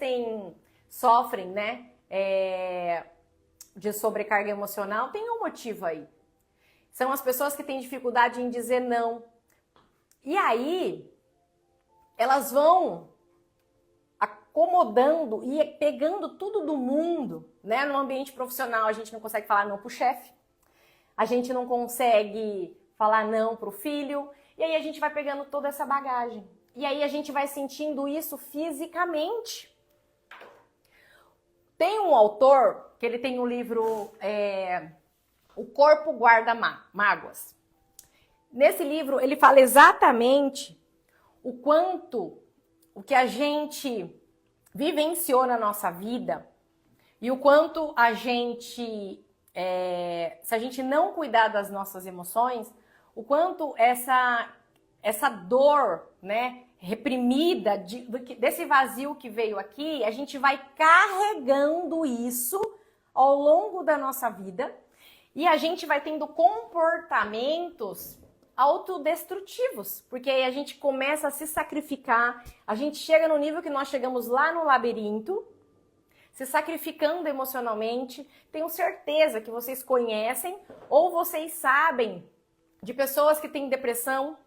[SPEAKER 1] sofrem, né, de sobrecarga emocional, tem um motivo aí. São as pessoas que têm dificuldade em dizer não. E aí, elas vão acomodando e pegando tudo do mundo, né? No ambiente profissional, a gente não consegue falar não pro chefe, a gente não consegue falar não pro filho, e aí a gente vai pegando toda essa bagagem. E aí a gente vai sentindo isso fisicamente. Tem um autor, que ele tem um livro, O Corpo Guarda Mágoas. Nesse livro, ele fala exatamente o que a gente vivenciou na nossa vida e o quanto a gente, se a gente não cuidar das nossas emoções, o quanto essa dor, né, reprimida, desse vazio que veio aqui, a gente vai carregando isso ao longo da nossa vida e a gente vai tendo comportamentos autodestrutivos, porque aí a gente começa a se sacrificar, a gente chega no nível que nós chegamos lá no labirinto, se sacrificando emocionalmente. Tenho certeza que vocês conhecem ou vocês sabem de pessoas que têm depressão,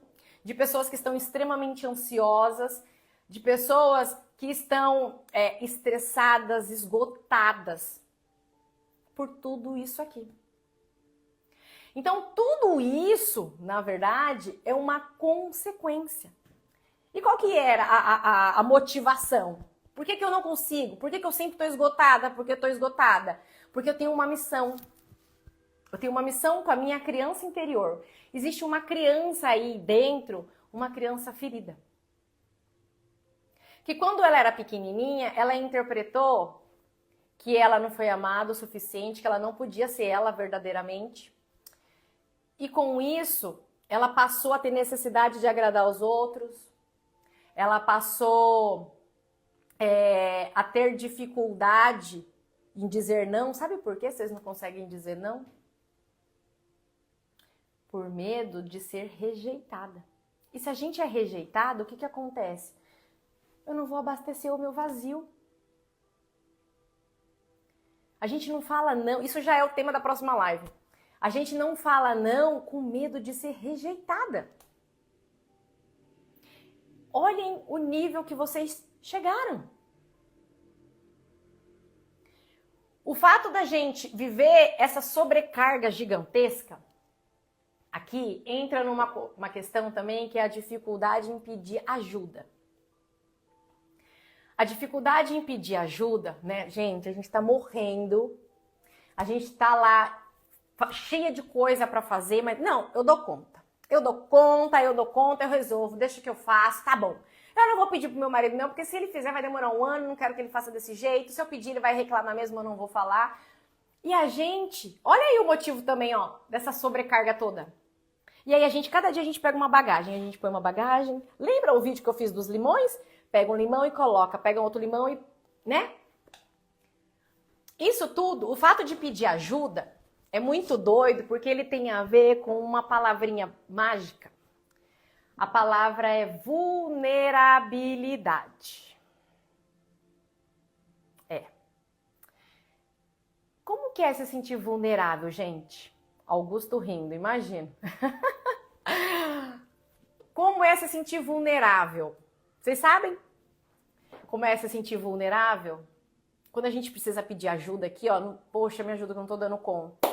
[SPEAKER 1] de pessoas que estão extremamente ansiosas, de pessoas que estão estressadas, esgotadas por tudo isso aqui. Então, tudo isso, na verdade, é uma consequência. E qual que era a motivação? Por que eu não consigo? Por que eu sempre estou esgotada? Porque eu estou esgotada? Porque eu tenho uma missão. Eu tenho uma missão com a minha criança interior. Existe uma criança aí dentro, uma criança ferida. Que quando ela era pequenininha, ela interpretou que ela não foi amada o suficiente, que ela não podia ser ela verdadeiramente. E com isso, ela passou a ter necessidade de agradar os outros, ela passou a ter dificuldade em dizer não. Sabe por que vocês não conseguem dizer não? Por medo de ser rejeitada. E se a gente é rejeitado, o que acontece? Eu não vou abastecer o meu vazio. A gente não fala não, isso já é o tema da próxima live. A gente não fala não com medo de ser rejeitada. Olhem o nível que vocês chegaram. O fato da gente viver essa sobrecarga gigantesca, aqui entra numa questão também que é a dificuldade em pedir ajuda. A dificuldade em pedir ajuda, né, gente, a gente tá morrendo, a gente tá lá cheia de coisa para fazer, mas não, eu dou conta, eu resolvo, deixa que eu faço, tá bom. Eu não vou pedir pro meu marido não, porque se ele fizer vai demorar um ano, não quero que ele faça desse jeito, se eu pedir ele vai reclamar mesmo, eu não vou falar. E a gente, olha aí o motivo também, ó, dessa sobrecarga toda. E aí cada dia a gente pega uma bagagem, a gente põe uma bagagem, lembra o vídeo que eu fiz dos limões? Pega um limão e coloca, pega um outro limão e, né? Isso tudo, o fato de pedir ajuda, é muito doido porque ele tem a ver com uma palavrinha mágica. A palavra é vulnerabilidade. Como que é se sentir vulnerável, gente? Augusto rindo, imagina. Como é se sentir vulnerável? Vocês sabem como é se sentir vulnerável? Quando a gente precisa pedir ajuda aqui, ó, poxa, me ajuda que eu não tô dando conta.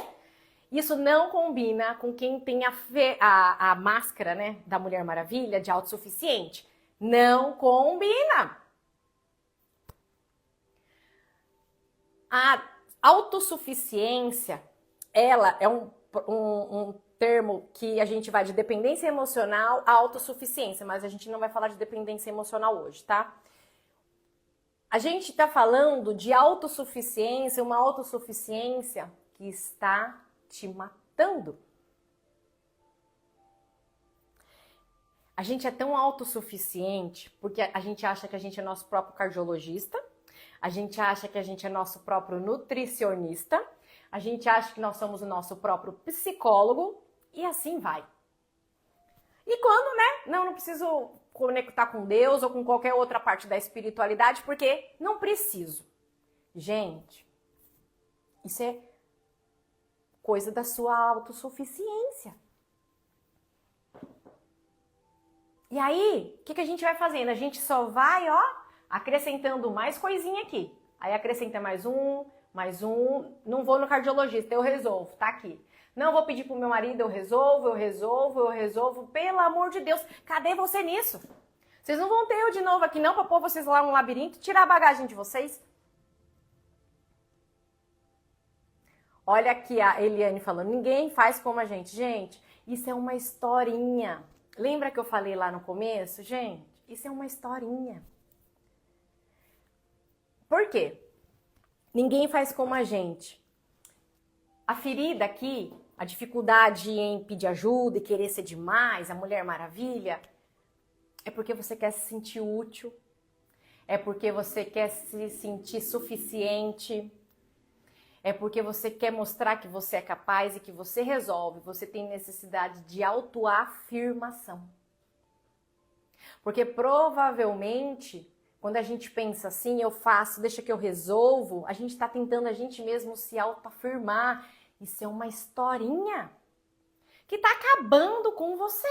[SPEAKER 1] Isso não combina com quem tem a máscara, né, da Mulher Maravilha, de autossuficiente. Não combina. A autossuficiência, ela é um termo que a gente vai de dependência emocional a autossuficiência, mas a gente não vai falar de dependência emocional hoje, tá? A gente tá falando de autossuficiência, uma autossuficiência que está te matando. A gente é tão autossuficiente porque a gente acha que a gente é nosso próprio cardiologista, a gente acha que a gente é nosso próprio nutricionista, a gente acha que nós somos o nosso próprio psicólogo e assim vai. E quando, né? Não preciso conectar com Deus ou com qualquer outra parte da espiritualidade porque não preciso. Gente, isso é coisa da sua autossuficiência. E aí, o que a gente vai fazendo? A gente só vai, ó, acrescentando mais coisinha aqui. Aí acrescenta mais um. Não vou no cardiologista, eu resolvo, tá aqui. Não vou pedir pro meu marido, eu resolvo. Pelo amor de Deus, cadê você nisso? Vocês não vão ter eu de novo aqui não pra pôr vocês lá no labirinto, tirar a bagagem de vocês. Olha aqui a Eliane falando, ninguém faz como a gente. Gente, isso é uma historinha. Lembra que eu falei lá no começo? Gente, isso é uma historinha. Por quê? Ninguém faz como a gente. A ferida aqui, a dificuldade em pedir ajuda e querer ser demais, a Mulher Maravilha, é porque você quer se sentir útil, é porque você quer se sentir suficiente, é porque você quer mostrar que você é capaz e que você resolve, você tem necessidade de autoafirmação. Porque provavelmente, quando a gente pensa assim, eu faço, deixa que eu resolvo, a gente está tentando a gente mesmo se autoafirmar. Isso é uma historinha que está acabando com você.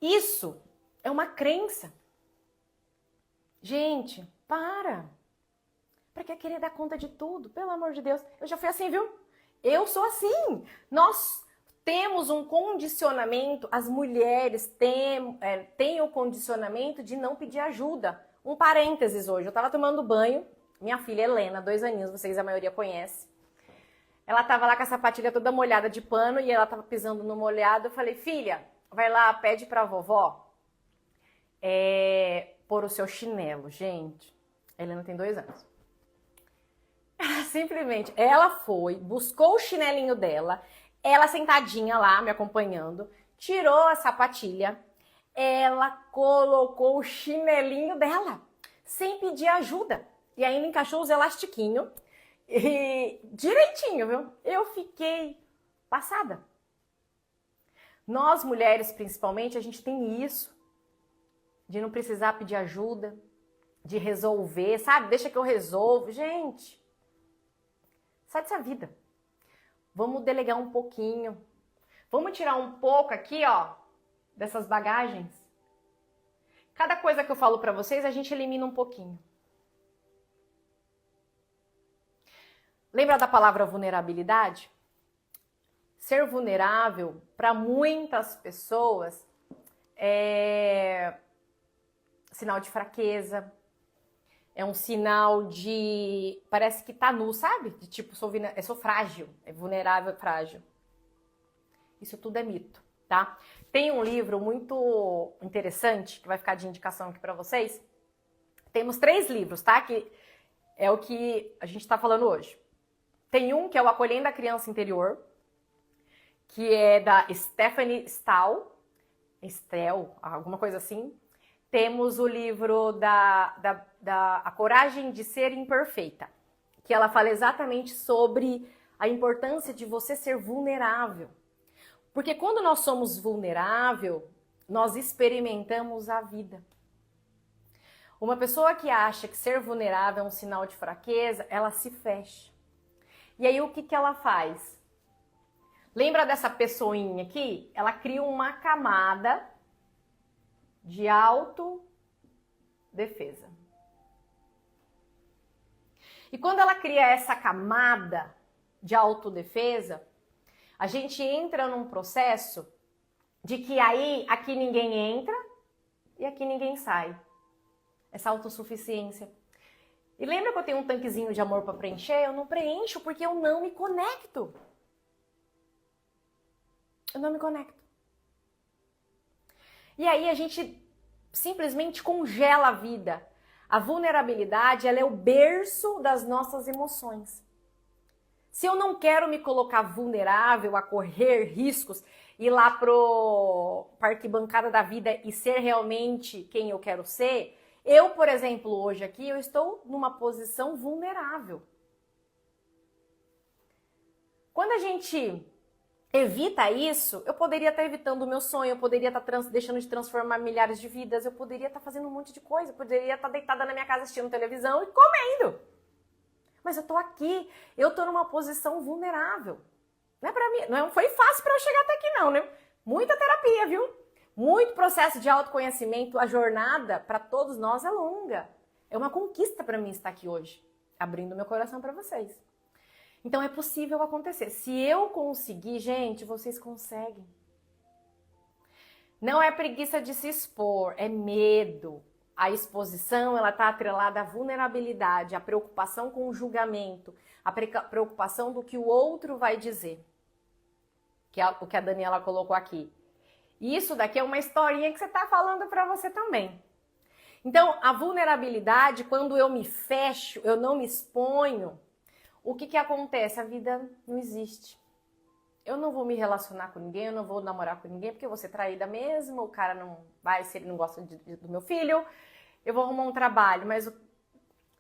[SPEAKER 1] Isso é uma crença. Gente, para que querer dar conta de tudo? Pelo amor de Deus. Eu já fui assim, viu? Eu sou assim. Nós temos um condicionamento, as mulheres têm o condicionamento de não pedir ajuda. Um parênteses hoje, eu tava tomando banho, minha filha Helena, 2 aninhos, vocês a maioria conhece. Ela tava lá com a sapatilha toda molhada de pano e ela tava pisando no molhado. Eu falei, filha, vai lá, pede pra vovó pôr o seu chinelo. Gente, a Helena tem 2 anos. Simplesmente, ela foi, buscou o chinelinho dela, ela sentadinha lá, me acompanhando, tirou a sapatilha, ela colocou o chinelinho dela, sem pedir ajuda. E ainda encaixou os elastiquinhos, e direitinho, viu? Eu fiquei passada. Nós, mulheres, principalmente, a gente tem isso, de não precisar pedir ajuda, de resolver, sabe? Deixa que eu resolvo. Gente, sai dessa vida. Vamos delegar um pouquinho. Vamos tirar um pouco aqui, ó, dessas bagagens. Cada coisa que eu falo pra vocês, a gente elimina um pouquinho. Lembra da palavra vulnerabilidade? Ser vulnerável, para muitas pessoas, é sinal de fraqueza. É um sinal de... Parece que tá nu, sabe? De tipo, sou frágil. É vulnerável, frágil. Isso tudo é mito, tá? Tem um livro muito interessante, que vai ficar de indicação aqui pra vocês. Temos 3 livros, tá? Que é o que a gente tá falando hoje. Tem um que é o Acolhendo a Criança Interior, que é da Stephanie Stahl, alguma coisa assim. Temos o livro A Coragem de Ser Imperfeita, que ela fala exatamente sobre a importância de você ser vulnerável. Porque quando nós somos vulneráveis, nós experimentamos a vida. Uma pessoa que acha que ser vulnerável é um sinal de fraqueza, ela se fecha. E aí o que ela faz? Lembra dessa pessoinha aqui? Ela cria uma camada de autodefesa. E quando ela cria essa camada de autodefesa, a gente entra num processo de que aí aqui ninguém entra e aqui ninguém sai. Essa autossuficiência. E lembra que eu tenho um tanquezinho de amor para preencher? Eu não preencho porque eu não me conecto. Eu não me conecto. E aí a gente simplesmente congela a vida. A vulnerabilidade, ela é o berço das nossas emoções. Se eu não quero me colocar vulnerável a correr riscos, ir lá pra arquibancada da vida e ser realmente quem eu quero ser, eu, por exemplo, hoje aqui, eu estou numa posição vulnerável. Quando a gente evita isso, eu poderia estar evitando o meu sonho, eu poderia estar deixando de transformar milhares de vidas, eu poderia estar fazendo um monte de coisa, eu poderia estar deitada na minha casa assistindo televisão e comendo. Mas eu tô aqui, eu tô numa posição vulnerável. Não é pra mim, não foi fácil para eu chegar até aqui não, né? Muita terapia, viu? Muito processo de autoconhecimento, a jornada para todos nós é longa. É uma conquista para mim estar aqui hoje, abrindo meu coração para vocês. Então é possível acontecer. Se eu conseguir, gente, vocês conseguem. Não é preguiça de se expor, é medo. A exposição, ela está atrelada à vulnerabilidade, à preocupação com o julgamento, à preocupação do que o outro vai dizer. Que é o que a Daniela colocou aqui. E isso daqui é uma historinha que você está falando para você também. Então, a vulnerabilidade, quando eu me fecho, eu não me exponho, o que acontece? A vida não existe. Eu não vou me relacionar com ninguém, eu não vou namorar com ninguém, porque eu vou ser traída mesmo, o cara não vai, se ele não gosta do meu filho, eu vou arrumar um trabalho, mas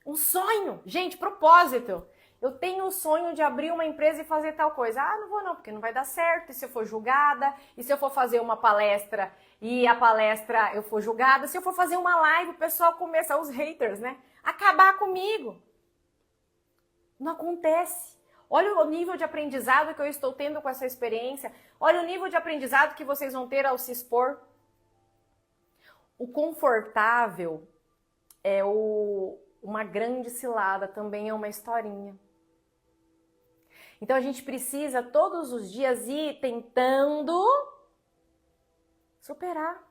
[SPEAKER 1] um sonho, gente, propósito. Eu tenho o sonho de abrir uma empresa e fazer tal coisa. Ah, não vou não, porque não vai dar certo, e se eu for julgada, e se eu for fazer uma palestra e a palestra eu for julgada, se eu for fazer uma live, o pessoal começa, os haters, né, acabar comigo. Não acontece. Olha o nível de aprendizado que eu estou tendo com essa experiência. Olha o nível de aprendizado que vocês vão ter ao se expor. O confortável é uma grande cilada, também é uma historinha. Então a gente precisa todos os dias ir tentando superar.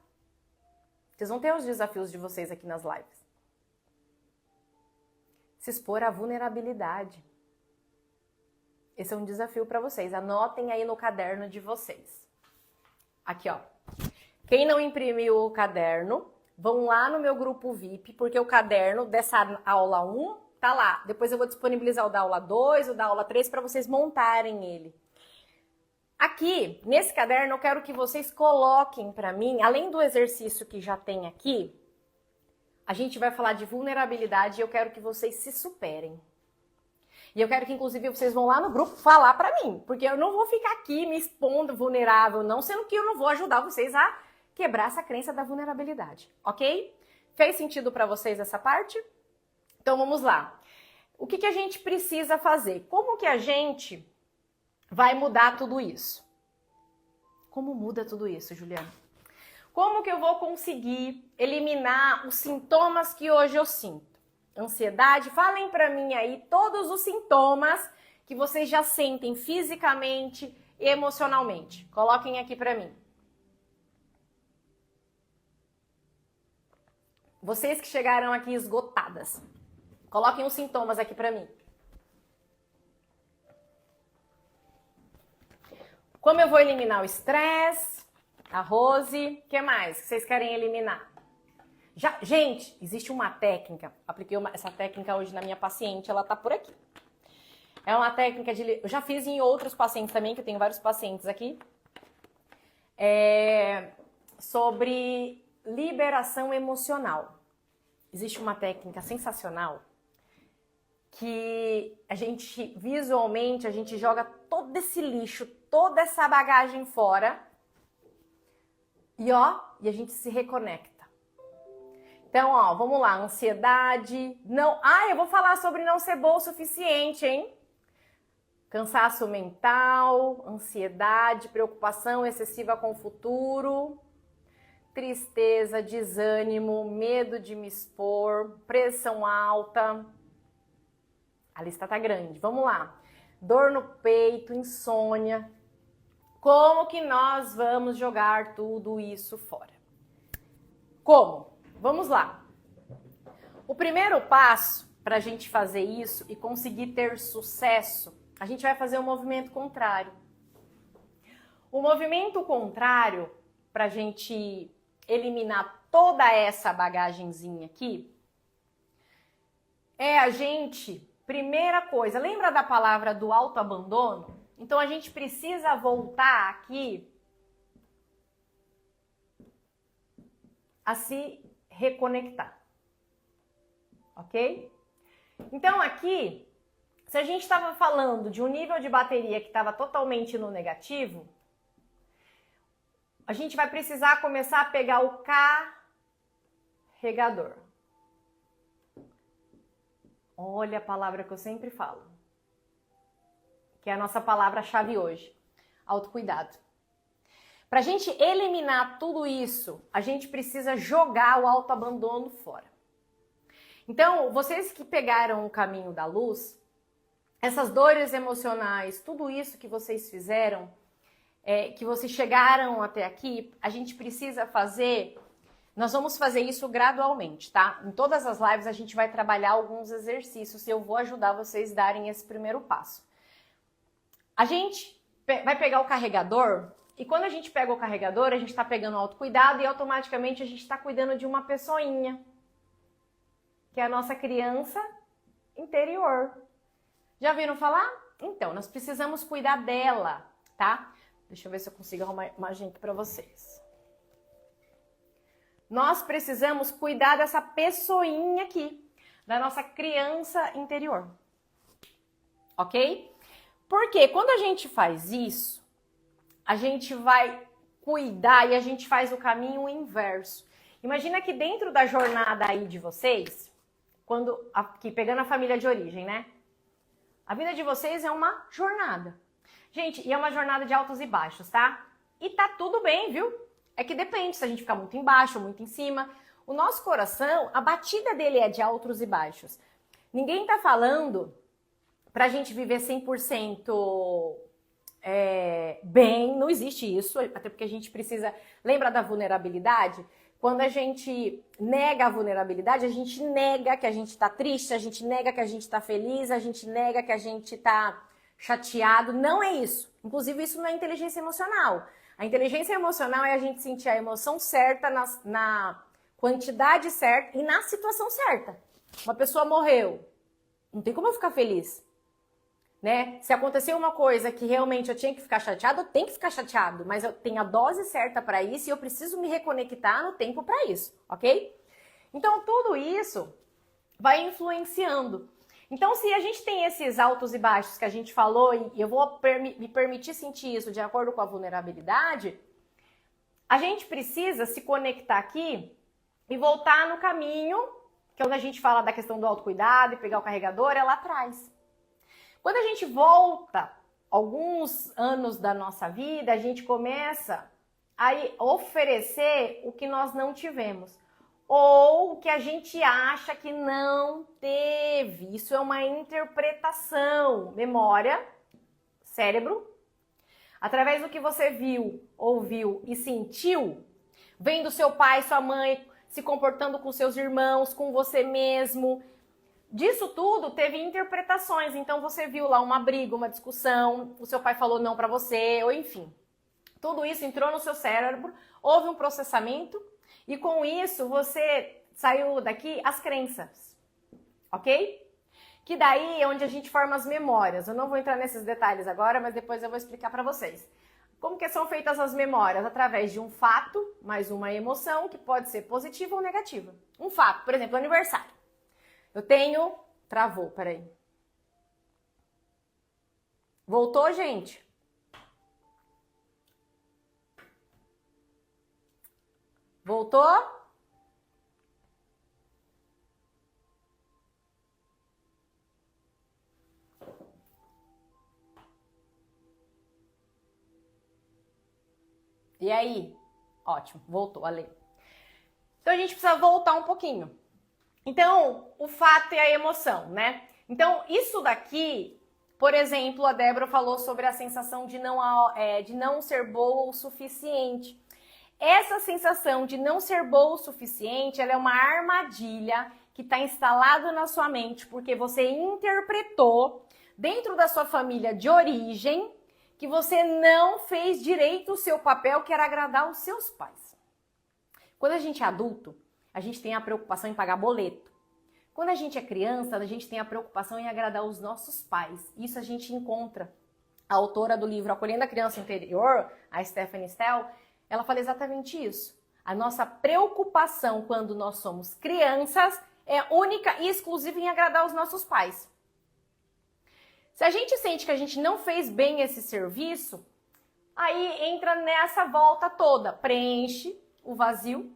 [SPEAKER 1] Vocês vão ter os desafios de vocês aqui nas lives. Se expor à vulnerabilidade. Esse é um desafio para vocês. Anotem aí no caderno de vocês. Aqui, ó. Quem não imprimiu o caderno, vão lá no meu grupo VIP, porque o caderno dessa aula 1 tá lá. Depois eu vou disponibilizar o da aula 2, o da aula 3, para vocês montarem ele. Aqui, nesse caderno, eu quero que vocês coloquem para mim, além do exercício que já tem aqui, a gente vai falar de vulnerabilidade e eu quero que vocês se superem. E eu quero que, inclusive, vocês vão lá no grupo falar pra mim, porque eu não vou ficar aqui me expondo vulnerável, não, sendo que eu não vou ajudar vocês a quebrar essa crença da vulnerabilidade, ok? Fez sentido pra vocês essa parte? Então, vamos lá. O que a gente precisa fazer? Como que a gente vai mudar tudo isso? Como muda tudo isso, Juliana? Como que eu vou conseguir eliminar os sintomas que hoje eu sinto? Ansiedade, falem pra mim aí todos os sintomas que vocês já sentem fisicamente e emocionalmente. Coloquem aqui pra mim. Vocês que chegaram aqui esgotadas, coloquem os sintomas aqui pra mim. Como eu vou eliminar o estresse? A Rose, o que mais que vocês querem eliminar? Gente, existe uma técnica, apliquei essa técnica hoje na minha paciente, ela tá por aqui. É uma técnica eu já fiz em outros pacientes também, que eu tenho vários pacientes aqui, sobre liberação emocional. Existe uma técnica sensacional que a gente, visualmente, a gente joga todo esse lixo, toda essa bagagem fora e a gente se reconecta. Então, vamos lá, ansiedade, eu vou falar sobre não ser boa o suficiente, hein? Cansaço mental, ansiedade, preocupação excessiva com o futuro, tristeza, desânimo, medo de me expor, pressão alta. A lista tá grande, vamos lá. Dor no peito, insônia. Como que nós vamos jogar tudo isso fora? Como? Vamos lá. O primeiro passo para a gente fazer isso e conseguir ter sucesso, a gente vai fazer um movimento contrário. O movimento contrário, para a gente eliminar toda essa bagagenzinha aqui, é a gente primeira coisa, lembra da palavra do autoabandono? Então a gente precisa voltar aqui a se reconectar, ok? Então aqui, se a gente estava falando de um nível de bateria que estava totalmente no negativo, a gente vai precisar começar a pegar o carregador. Olha a palavra que eu sempre falo, que é a nossa palavra-chave hoje, autocuidado. Para a gente eliminar tudo isso, a gente precisa jogar o autoabandono fora. Então, vocês que pegaram o caminho da luz, essas dores emocionais, tudo isso que vocês fizeram, que vocês chegaram até aqui, a gente precisa fazer, nós vamos fazer isso gradualmente, tá? Em todas as lives a gente vai trabalhar alguns exercícios e eu vou ajudar vocês a darem esse primeiro passo. A gente vai pegar o carregador e quando a gente pega o carregador, a gente está pegando o autocuidado e automaticamente a gente está cuidando de uma pessoinha, que é a nossa criança interior. Já viram falar? Então, nós precisamos cuidar dela, tá? Deixa eu ver se eu consigo arrumar uma imagem aqui para vocês. Nós precisamos cuidar dessa pessoinha aqui, da nossa criança interior. Ok? Porque quando a gente faz isso, a gente vai cuidar e a gente faz o caminho inverso. Imagina que dentro da jornada aí de vocês, aqui pegando a família de origem, né? A vida de vocês é uma jornada. Gente, e é uma jornada de altos e baixos, tá? E tá tudo bem, viu? É que depende se a gente ficar muito embaixo ou muito em cima. O nosso coração, a batida dele é de altos e baixos. Ninguém tá falando pra gente viver 100% bem, não existe isso, até porque a gente precisa... Lembra da vulnerabilidade? Quando a gente nega a vulnerabilidade, a gente nega que a gente tá triste, a gente nega que a gente tá feliz, a gente nega que a gente tá chateado. Não é isso. Inclusive, isso não é inteligência emocional. A inteligência emocional é a gente sentir a emoção certa, na quantidade certa e na situação certa. Uma pessoa morreu. Não tem como eu ficar feliz. Né? Se acontecer uma coisa que realmente eu tinha que ficar chateado, eu tenho que ficar chateado, mas eu tenho a dose certa para isso e eu preciso me reconectar no tempo para isso, ok? Então tudo isso vai influenciando. Então se a gente tem esses altos e baixos que a gente falou e eu vou me permitir sentir isso de acordo com a vulnerabilidade, a gente precisa se conectar aqui e voltar no caminho, que é onde a gente fala da questão do autocuidado e pegar o carregador, é lá atrás. Quando a gente volta alguns anos da nossa vida, a gente começa a oferecer o que nós não tivemos. Ou o que a gente acha que não teve. Isso é uma interpretação. Memória, cérebro. Através do que você viu, ouviu e sentiu, vendo seu pai, sua mãe se comportando com seus irmãos, com você mesmo... Disso tudo teve interpretações, então você viu lá uma briga, uma discussão, o seu pai falou não pra você, ou enfim. Tudo isso entrou no seu cérebro, houve um processamento e com isso você saiu daqui as crenças, ok? Que daí é onde a gente forma as memórias. Eu não vou entrar nesses detalhes agora, mas depois eu vou explicar pra vocês. Como que são feitas as memórias? Através de um fato, mais uma emoção, que pode ser positiva ou negativa. Um fato, por exemplo, aniversário. Eu tenho... Travou, peraí. Voltou, gente? Voltou? E aí? Ótimo, voltou, Ale. Então a gente precisa voltar um pouquinho. Então, o fato e a emoção, né? Então, isso daqui, por exemplo, a Débora falou sobre a sensação de não ser boa o suficiente. Essa sensação de não ser boa o suficiente, ela é uma armadilha que está instalada na sua mente, porque você interpretou dentro da sua família de origem que você não fez direito o seu papel, que era agradar os seus pais. Quando a gente é adulto, a gente tem a preocupação em pagar boleto, Quando a gente é criança, a gente tem a preocupação em agradar os nossos pais. Isso a gente encontra. A autora do livro Acolhendo a Criança Interior, a Stephanie Stell, ela fala exatamente isso. A nossa preocupação quando nós somos crianças é única e exclusiva em agradar os nossos pais. Se a gente sente que a gente não fez bem esse serviço, aí entra nessa volta toda. Preenche o vazio,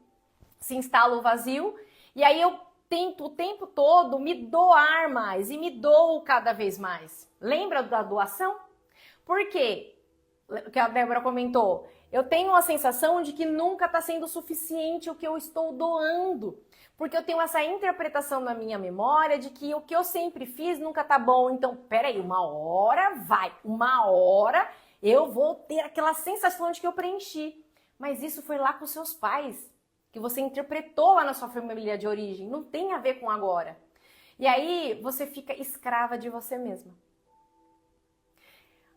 [SPEAKER 1] se instala o vazio, e aí eu tento o tempo todo me doar mais e me dou cada vez mais. Lembra da doação? Por quê? O que a Débora comentou. Eu tenho a sensação de que nunca está sendo suficiente o que eu estou doando. Porque eu tenho essa interpretação na minha memória de que o que eu sempre fiz nunca tá bom. Então, peraí, uma hora vai. Uma hora eu vou ter aquela sensação de que eu preenchi. Mas isso foi lá com seus pais, que você interpretou lá na sua família de origem. Não tem a ver com agora. E aí você fica escrava de você mesma.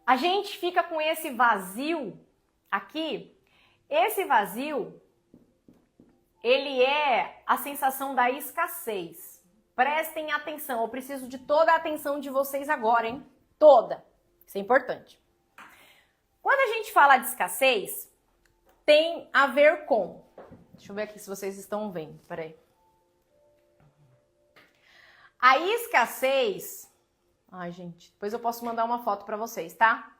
[SPEAKER 1] A gente fica com esse vazio aqui. Esse vazio, ele é a sensação da escassez. Prestem atenção, eu preciso de toda a atenção de vocês agora, hein? Toda. Isso é importante. Quando a gente fala de escassez, tem a ver com... Deixa eu ver aqui se vocês estão vendo, peraí. A escassez... Ai, gente, depois eu posso mandar uma foto para vocês, tá?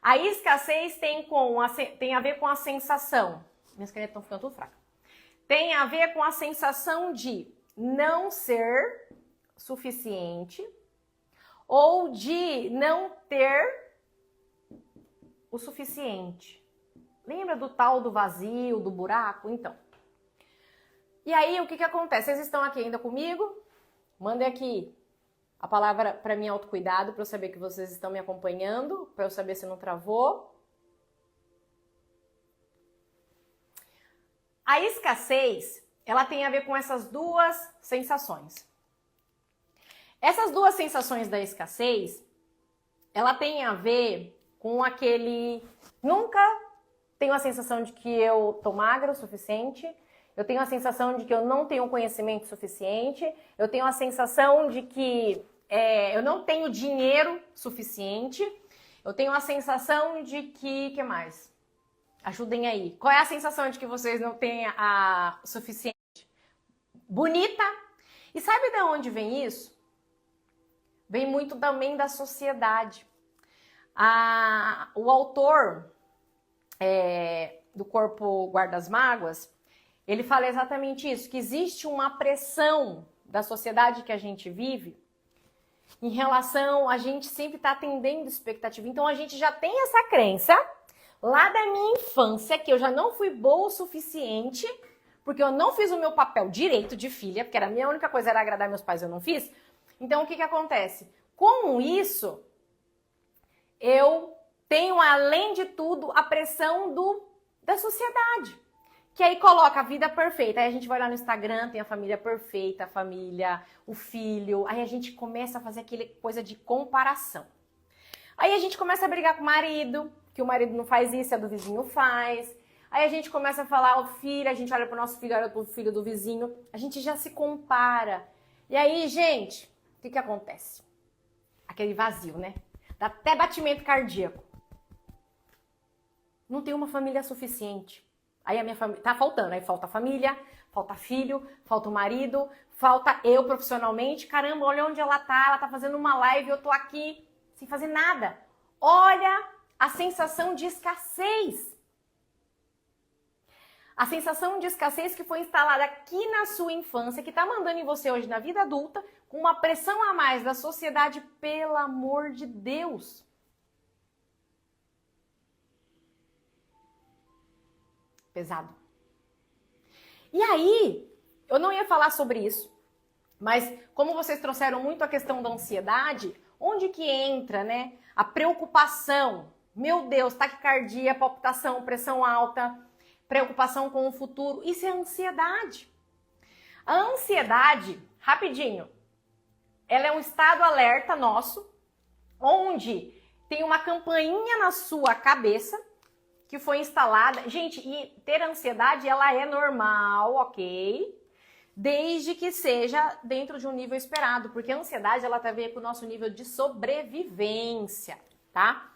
[SPEAKER 1] A escassez tem a ver com a sensação... Minhas canetas estão ficando tudo fracas. Tem a ver com a sensação de não ser suficiente ou de não ter o suficiente. Lembra do tal do vazio, do buraco? Então. E aí, o que acontece? Vocês estão aqui ainda comigo? Mandem aqui a palavra para mim, autocuidado, para eu saber que vocês estão me acompanhando, para eu saber se não travou. A escassez, ela tem a ver com essas duas sensações. Essas duas sensações da escassez, ela tem a ver com aquele... Nunca tenho a sensação de que eu tô magra o suficiente, eu tenho a sensação de que eu não tenho conhecimento suficiente, eu tenho a sensação de que eu não tenho dinheiro suficiente, eu tenho a sensação de que mais? Ajudem aí. Qual é a sensação de que vocês não têm a suficiente? Bonita. E sabe de onde vem isso? Vem muito também da sociedade. O autor do Corpo Guarda as Mágoas, ele fala exatamente isso, que existe uma pressão da sociedade que a gente vive em relação a gente sempre estar atendendo expectativa. Então a gente já tem essa crença lá da minha infância, que eu já não fui boa o suficiente, porque eu não fiz o meu papel direito de filha, porque era a minha única coisa era agradar meus pais, eu não fiz. Então, o que acontece? Com isso, eu tenho, além de tudo, a pressão da sociedade, que aí coloca a vida perfeita. Aí a gente vai lá no Instagram, tem a família perfeita, a família, o filho, aí a gente começa a fazer aquela coisa de comparação. Aí a gente começa a brigar com o marido, que o marido não faz isso, a do vizinho faz. Aí a gente começa a falar, o filho, a gente olha pro nosso filho, olha pro filho do vizinho, a gente já se compara. E aí, gente, o que acontece? Aquele vazio, né? Dá até batimento cardíaco. Não tem uma família suficiente. Aí a minha família, tá faltando, aí falta a família, falta filho, falta o marido, falta eu profissionalmente. Caramba, olha onde ela tá fazendo uma live, eu tô aqui sem fazer nada. Olha a sensação de escassez. A sensação de escassez que foi instalada aqui na sua infância, que tá mandando em você hoje na vida adulta, com uma pressão a mais da sociedade, pelo amor de Deus. Pesado. E aí, eu não ia falar sobre isso, mas como vocês trouxeram muito a questão da ansiedade, onde que entra, né, a preocupação? Meu Deus, taquicardia, palpitação, pressão alta, preocupação com o futuro, isso é ansiedade. A ansiedade, rapidinho, ela é um estado alerta nosso, onde tem uma campainha na sua cabeça que foi instalada. Gente, e ter ansiedade, ela é normal, ok? desde que seja dentro de um nível esperado, porque a ansiedade ela tem a ver com o nosso nível de sobrevivência, tá?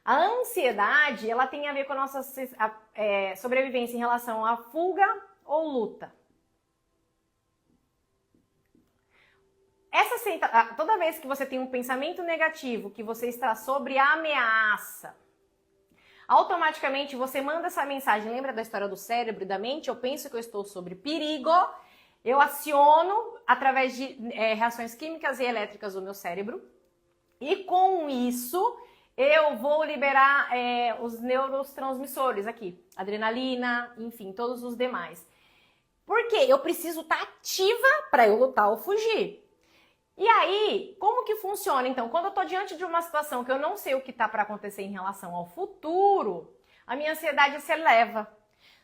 [SPEAKER 1] A ansiedade ela tem a ver com a nossa sobrevivência em relação à fuga ou luta. Toda vez que você tem um pensamento negativo, que você está sobre ameaça, automaticamente você manda essa mensagem. Lembra da história do cérebro e da mente? Eu penso que eu estou sobre perigo, eu aciono através de reações químicas e elétricas do meu cérebro e com isso eu vou liberar os neurotransmissores aqui, adrenalina, enfim, todos os demais. Por quê? Eu preciso estar ativa para eu lutar ou fugir. E aí, como que funciona? Então, quando eu estou diante de uma situação que eu não sei o que está para acontecer em relação ao futuro, a minha ansiedade se eleva.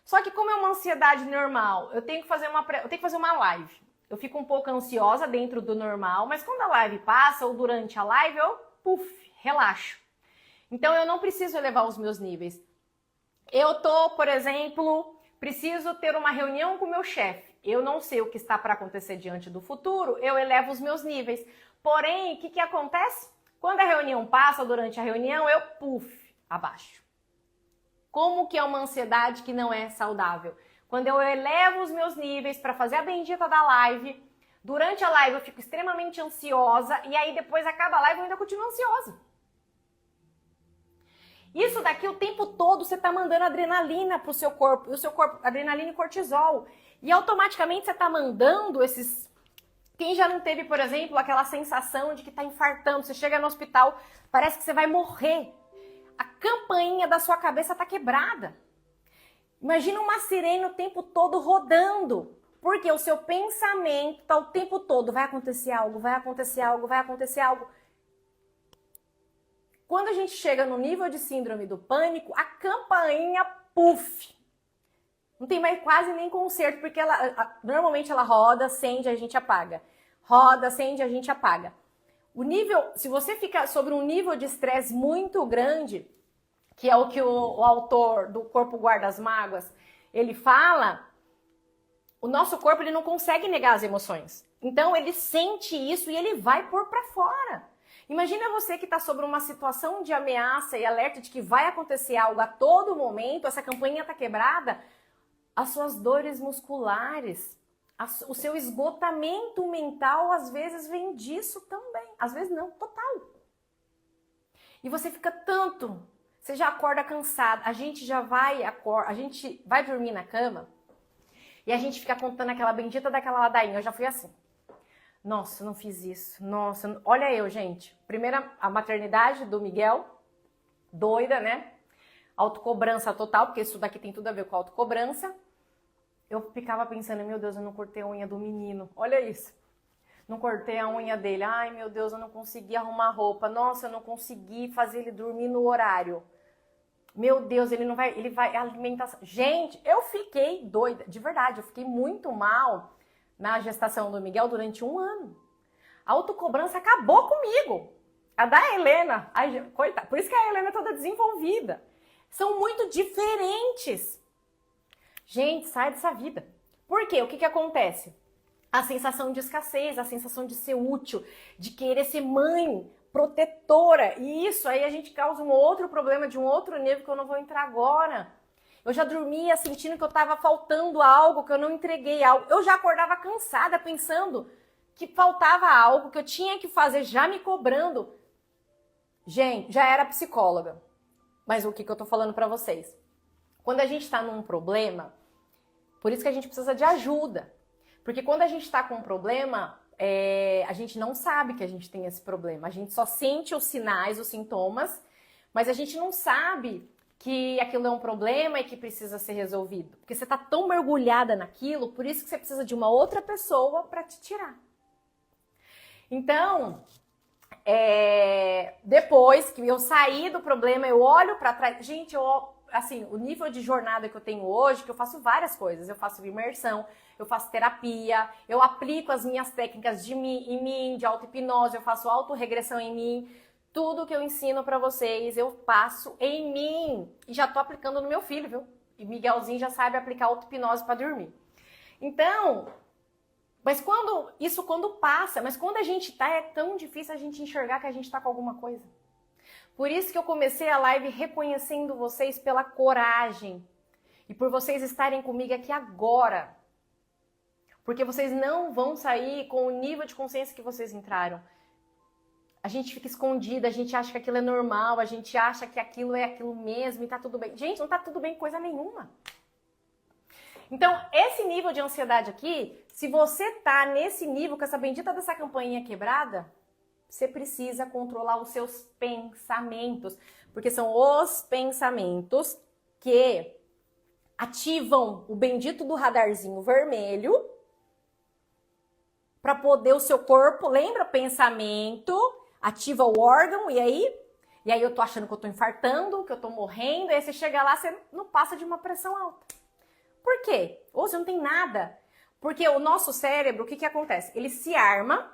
[SPEAKER 1] Só que como é uma ansiedade normal, eu tenho que fazer uma live. Eu fico um pouco ansiosa dentro do normal, mas quando a live passa ou durante a live, eu, relaxo. Então, eu não preciso elevar os meus níveis. Eu tô, por exemplo, preciso ter uma reunião com o meu chefe. Eu não sei o que está para acontecer diante do futuro, eu elevo os meus níveis. Porém, o que acontece? Quando a reunião passa, durante a reunião, eu, abaixo. Como que é uma ansiedade que não é saudável? Quando eu elevo os meus níveis para fazer a bendita da live, durante a live eu fico extremamente ansiosa e aí depois acaba a live e eu ainda continuo ansiosa. Isso daqui o tempo todo você está mandando adrenalina para o seu corpo, adrenalina e cortisol. E automaticamente você está mandando esses... Quem já não teve, por exemplo, aquela sensação de que está infartando, você chega no hospital, parece que você vai morrer. A campainha da sua cabeça está quebrada. Imagina uma sirene o tempo todo rodando. Porque o seu pensamento está o tempo todo, vai acontecer algo, vai acontecer algo, vai acontecer algo. Quando a gente chega no nível de síndrome do pânico, a campainha, não tem mais quase nem conserto, porque normalmente ela roda, acende, a gente apaga. Roda, acende, a gente apaga. Se você fica sobre um nível de estresse muito grande, que é o que o autor do Corpo Guarda as Mágoas, ele fala, o nosso corpo ele não consegue negar as emoções. Então ele sente isso e ele vai pôr pra fora. Imagina você que está sobre uma situação de ameaça e alerta de que vai acontecer algo a todo momento, essa campainha está quebrada, as suas dores musculares, o seu esgotamento mental às vezes vem disso também. Às vezes não, total. E você fica você já acorda cansado, a gente vai dormir na cama e a gente fica contando aquela bendita daquela ladainha, eu já fui assim. Nossa, não fiz isso. Nossa, olha eu, gente. Primeira, a maternidade do Miguel, doida, né? Autocobrança total, porque isso daqui tem tudo a ver com autocobrança. Eu ficava pensando, meu Deus, eu não cortei a unha do menino. Olha isso. Não cortei a unha dele. Ai, meu Deus, eu não consegui arrumar roupa. Nossa, eu não consegui fazer ele dormir no horário. Meu Deus, ele vai alimentação. Gente, eu fiquei doida. De verdade, eu fiquei muito mal na gestação do Miguel durante 1 ano. A autocobrança acabou comigo. A da Helena, coitada, por isso que a Helena é toda desenvolvida. São muito diferentes. Gente, sai dessa vida. Por quê? O que acontece? A sensação de escassez, a sensação de ser útil, de querer ser mãe, protetora. E isso aí a gente causa um outro problema de um outro nível que eu não vou entrar agora. Eu já dormia sentindo que eu estava faltando algo, que eu não entreguei algo. Eu já acordava cansada, pensando que faltava algo, que eu tinha que fazer, já me cobrando. Gente, já era psicóloga. Mas o que eu tô falando pra vocês? Quando a gente tá num problema, por isso que a gente precisa de ajuda. Porque quando a gente tá com um problema, a gente não sabe que a gente tem esse problema. A gente só sente os sinais, os sintomas, mas a gente não sabe que aquilo é um problema e que precisa ser resolvido. Porque você tá tão mergulhada naquilo, por isso que você precisa de uma outra pessoa para te tirar. Então, depois que eu saí do problema, eu olho para trás. Gente, assim, o nível de jornada que eu tenho hoje, que eu faço várias coisas. Eu faço imersão, eu faço terapia, eu aplico as minhas técnicas em mim, de auto-hipnose, eu faço autorregressão em mim. Tudo que eu ensino pra vocês, eu passo em mim. E já tô aplicando no meu filho, viu? E Miguelzinho já sabe aplicar auto-hipnose pra dormir. Então, Mas quando passa, mas quando a gente tá, é tão difícil a gente enxergar que a gente tá com alguma coisa. Por isso que eu comecei a live reconhecendo vocês pela coragem e por vocês estarem comigo aqui agora. Porque vocês não vão sair com o nível de consciência que vocês entraram. A gente fica escondida, a gente acha que aquilo é normal, a gente acha que aquilo é aquilo mesmo e tá tudo bem. Gente, não tá tudo bem coisa nenhuma. Então, esse nível de ansiedade aqui, se você tá nesse nível com essa bendita dessa campainha quebrada, você precisa controlar os seus pensamentos. Porque são os pensamentos que ativam o bendito do radarzinho vermelho para poder o seu corpo, lembra? Pensamento, ativa o órgão, e aí eu tô achando que eu tô infartando, que eu tô morrendo, e aí você chega lá, você não passa de uma pressão alta. Por quê? Ou você não tem nada. Porque o nosso cérebro, o que acontece? Ele se arma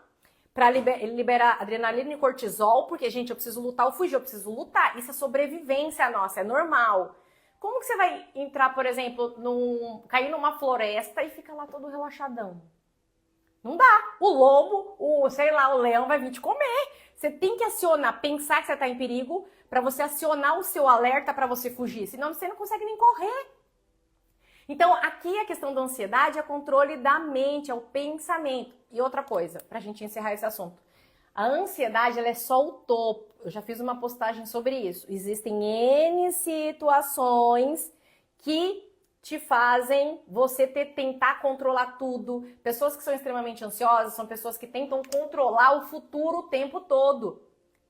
[SPEAKER 1] para liberar adrenalina e cortisol, porque, gente, eu preciso lutar ou fugir, eu preciso lutar. Isso é sobrevivência nossa, é normal. Como que você vai entrar, por exemplo, cair numa floresta e fica lá todo relaxadão? Não dá. O lobo, o leão vai vir te comer. Você tem que acionar, pensar que você está em perigo para você acionar o seu alerta para você fugir. Senão você não consegue nem correr. Então, aqui a questão da ansiedade é o controle da mente, é o pensamento. E outra coisa, para a gente encerrar esse assunto. A ansiedade, ela é só o topo. Eu já fiz uma postagem sobre isso. Existem N situações que te fazem você tentar controlar tudo. Pessoas que são extremamente ansiosas são pessoas que tentam controlar o futuro o tempo todo.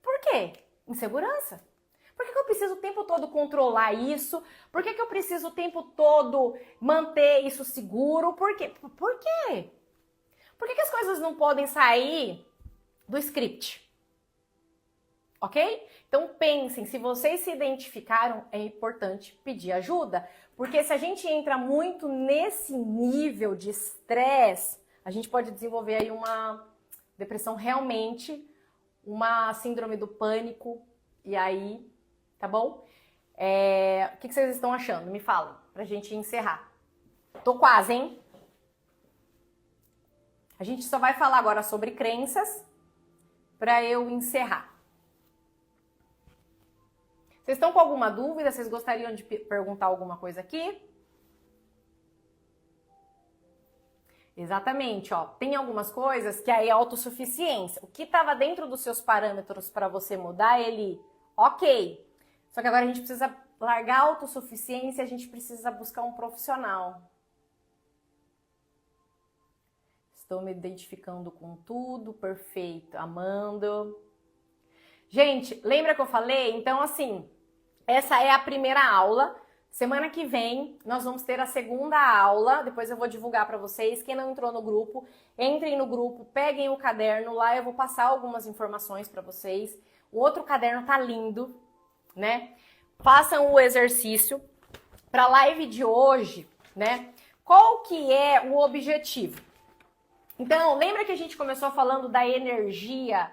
[SPEAKER 1] Por quê? Insegurança. Por que eu preciso o tempo todo controlar isso? Por que eu preciso o tempo todo manter isso seguro? Por quê? Por quê? Por que as coisas não podem sair do script? Ok? Então pensem, se vocês se identificaram, é importante pedir ajuda. Porque se a gente entra muito nesse nível de estresse, a gente pode desenvolver aí uma depressão realmente, uma síndrome do pânico, e aí, tá bom? O que vocês estão achando? Me falam, pra gente encerrar. Tô quase, hein? A gente só vai falar agora sobre crenças pra eu encerrar. Vocês estão com alguma dúvida? Vocês gostariam de perguntar alguma coisa aqui? Exatamente, ó. Tem algumas coisas que aí é autossuficiência. O que estava dentro dos seus parâmetros para você mudar, ele, ok. Só que agora a gente precisa largar a autossuficiência, a gente precisa buscar um profissional. Estou me identificando com tudo, perfeito, amando. Gente, lembra que eu falei? Então, assim, essa é a primeira aula. Semana que vem, nós vamos ter a segunda aula. Depois eu vou divulgar para vocês. Quem não entrou no grupo, entrem no grupo, peguem o caderno. Lá eu vou passar algumas informações para vocês. O outro caderno tá lindo, né? Façam o exercício. Para a live de hoje, né? Qual que é o objetivo? Então, lembra que a gente começou falando da energia?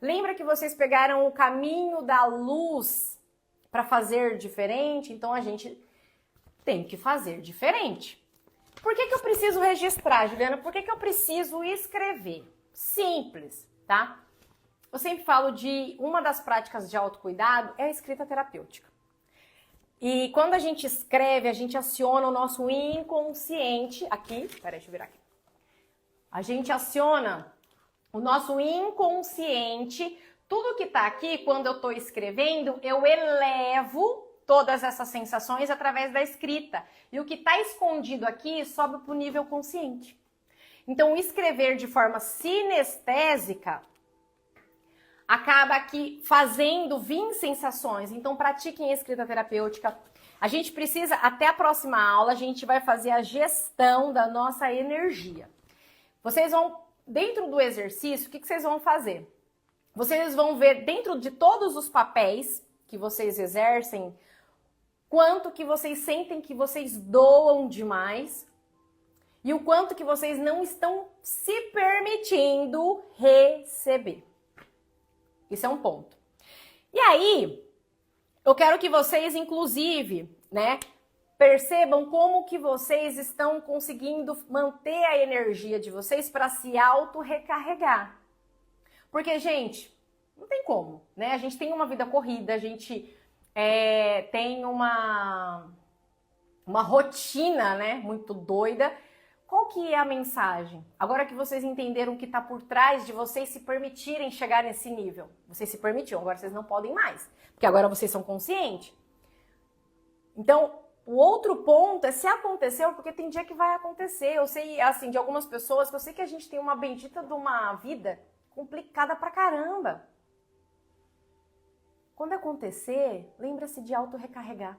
[SPEAKER 1] Lembra que vocês pegaram o caminho da luz para fazer diferente? Então, a gente tem que fazer diferente. Por que eu preciso registrar, Juliana? Por que eu preciso escrever? Simples, tá? Eu sempre falo de uma das práticas de autocuidado é a escrita terapêutica. E quando a gente escreve, a gente aciona o nosso inconsciente. Aqui, peraí, deixa eu virar aqui. A gente aciona o nosso inconsciente. Tudo que tá aqui, quando eu tô escrevendo, eu elevo todas essas sensações através da escrita. E o que tá escondido aqui sobe pro nível consciente. Então, escrever de forma sinestésica acaba aqui fazendo vir sensações. Então, pratiquem a escrita terapêutica. A gente precisa, até a próxima aula, a gente vai fazer a gestão da nossa energia. Vocês vão, dentro do exercício, o que vocês vão fazer? Vocês vão ver dentro de todos os papéis que vocês exercem, quanto que vocês sentem que vocês doam demais e o quanto que vocês não estão se permitindo receber. Isso é um ponto. E aí, eu quero que vocês, inclusive, né, Percebam como que vocês estão conseguindo manter a energia de vocês para se auto-recarregar. Porque, gente, não tem como, né? A gente tem uma vida corrida, a gente tem uma rotina, né? Muito doida. Qual que é a mensagem? Agora que vocês entenderam o que está por trás de vocês se permitirem chegar nesse nível. Vocês se permitiam, agora vocês não podem mais. Porque agora vocês são conscientes. Então, o outro ponto é se aconteceu, porque tem dia que vai acontecer. Eu sei, assim, de algumas pessoas que eu sei que a gente tem uma bendita de uma vida complicada pra caramba. Quando acontecer, lembra-se de auto-recarregar.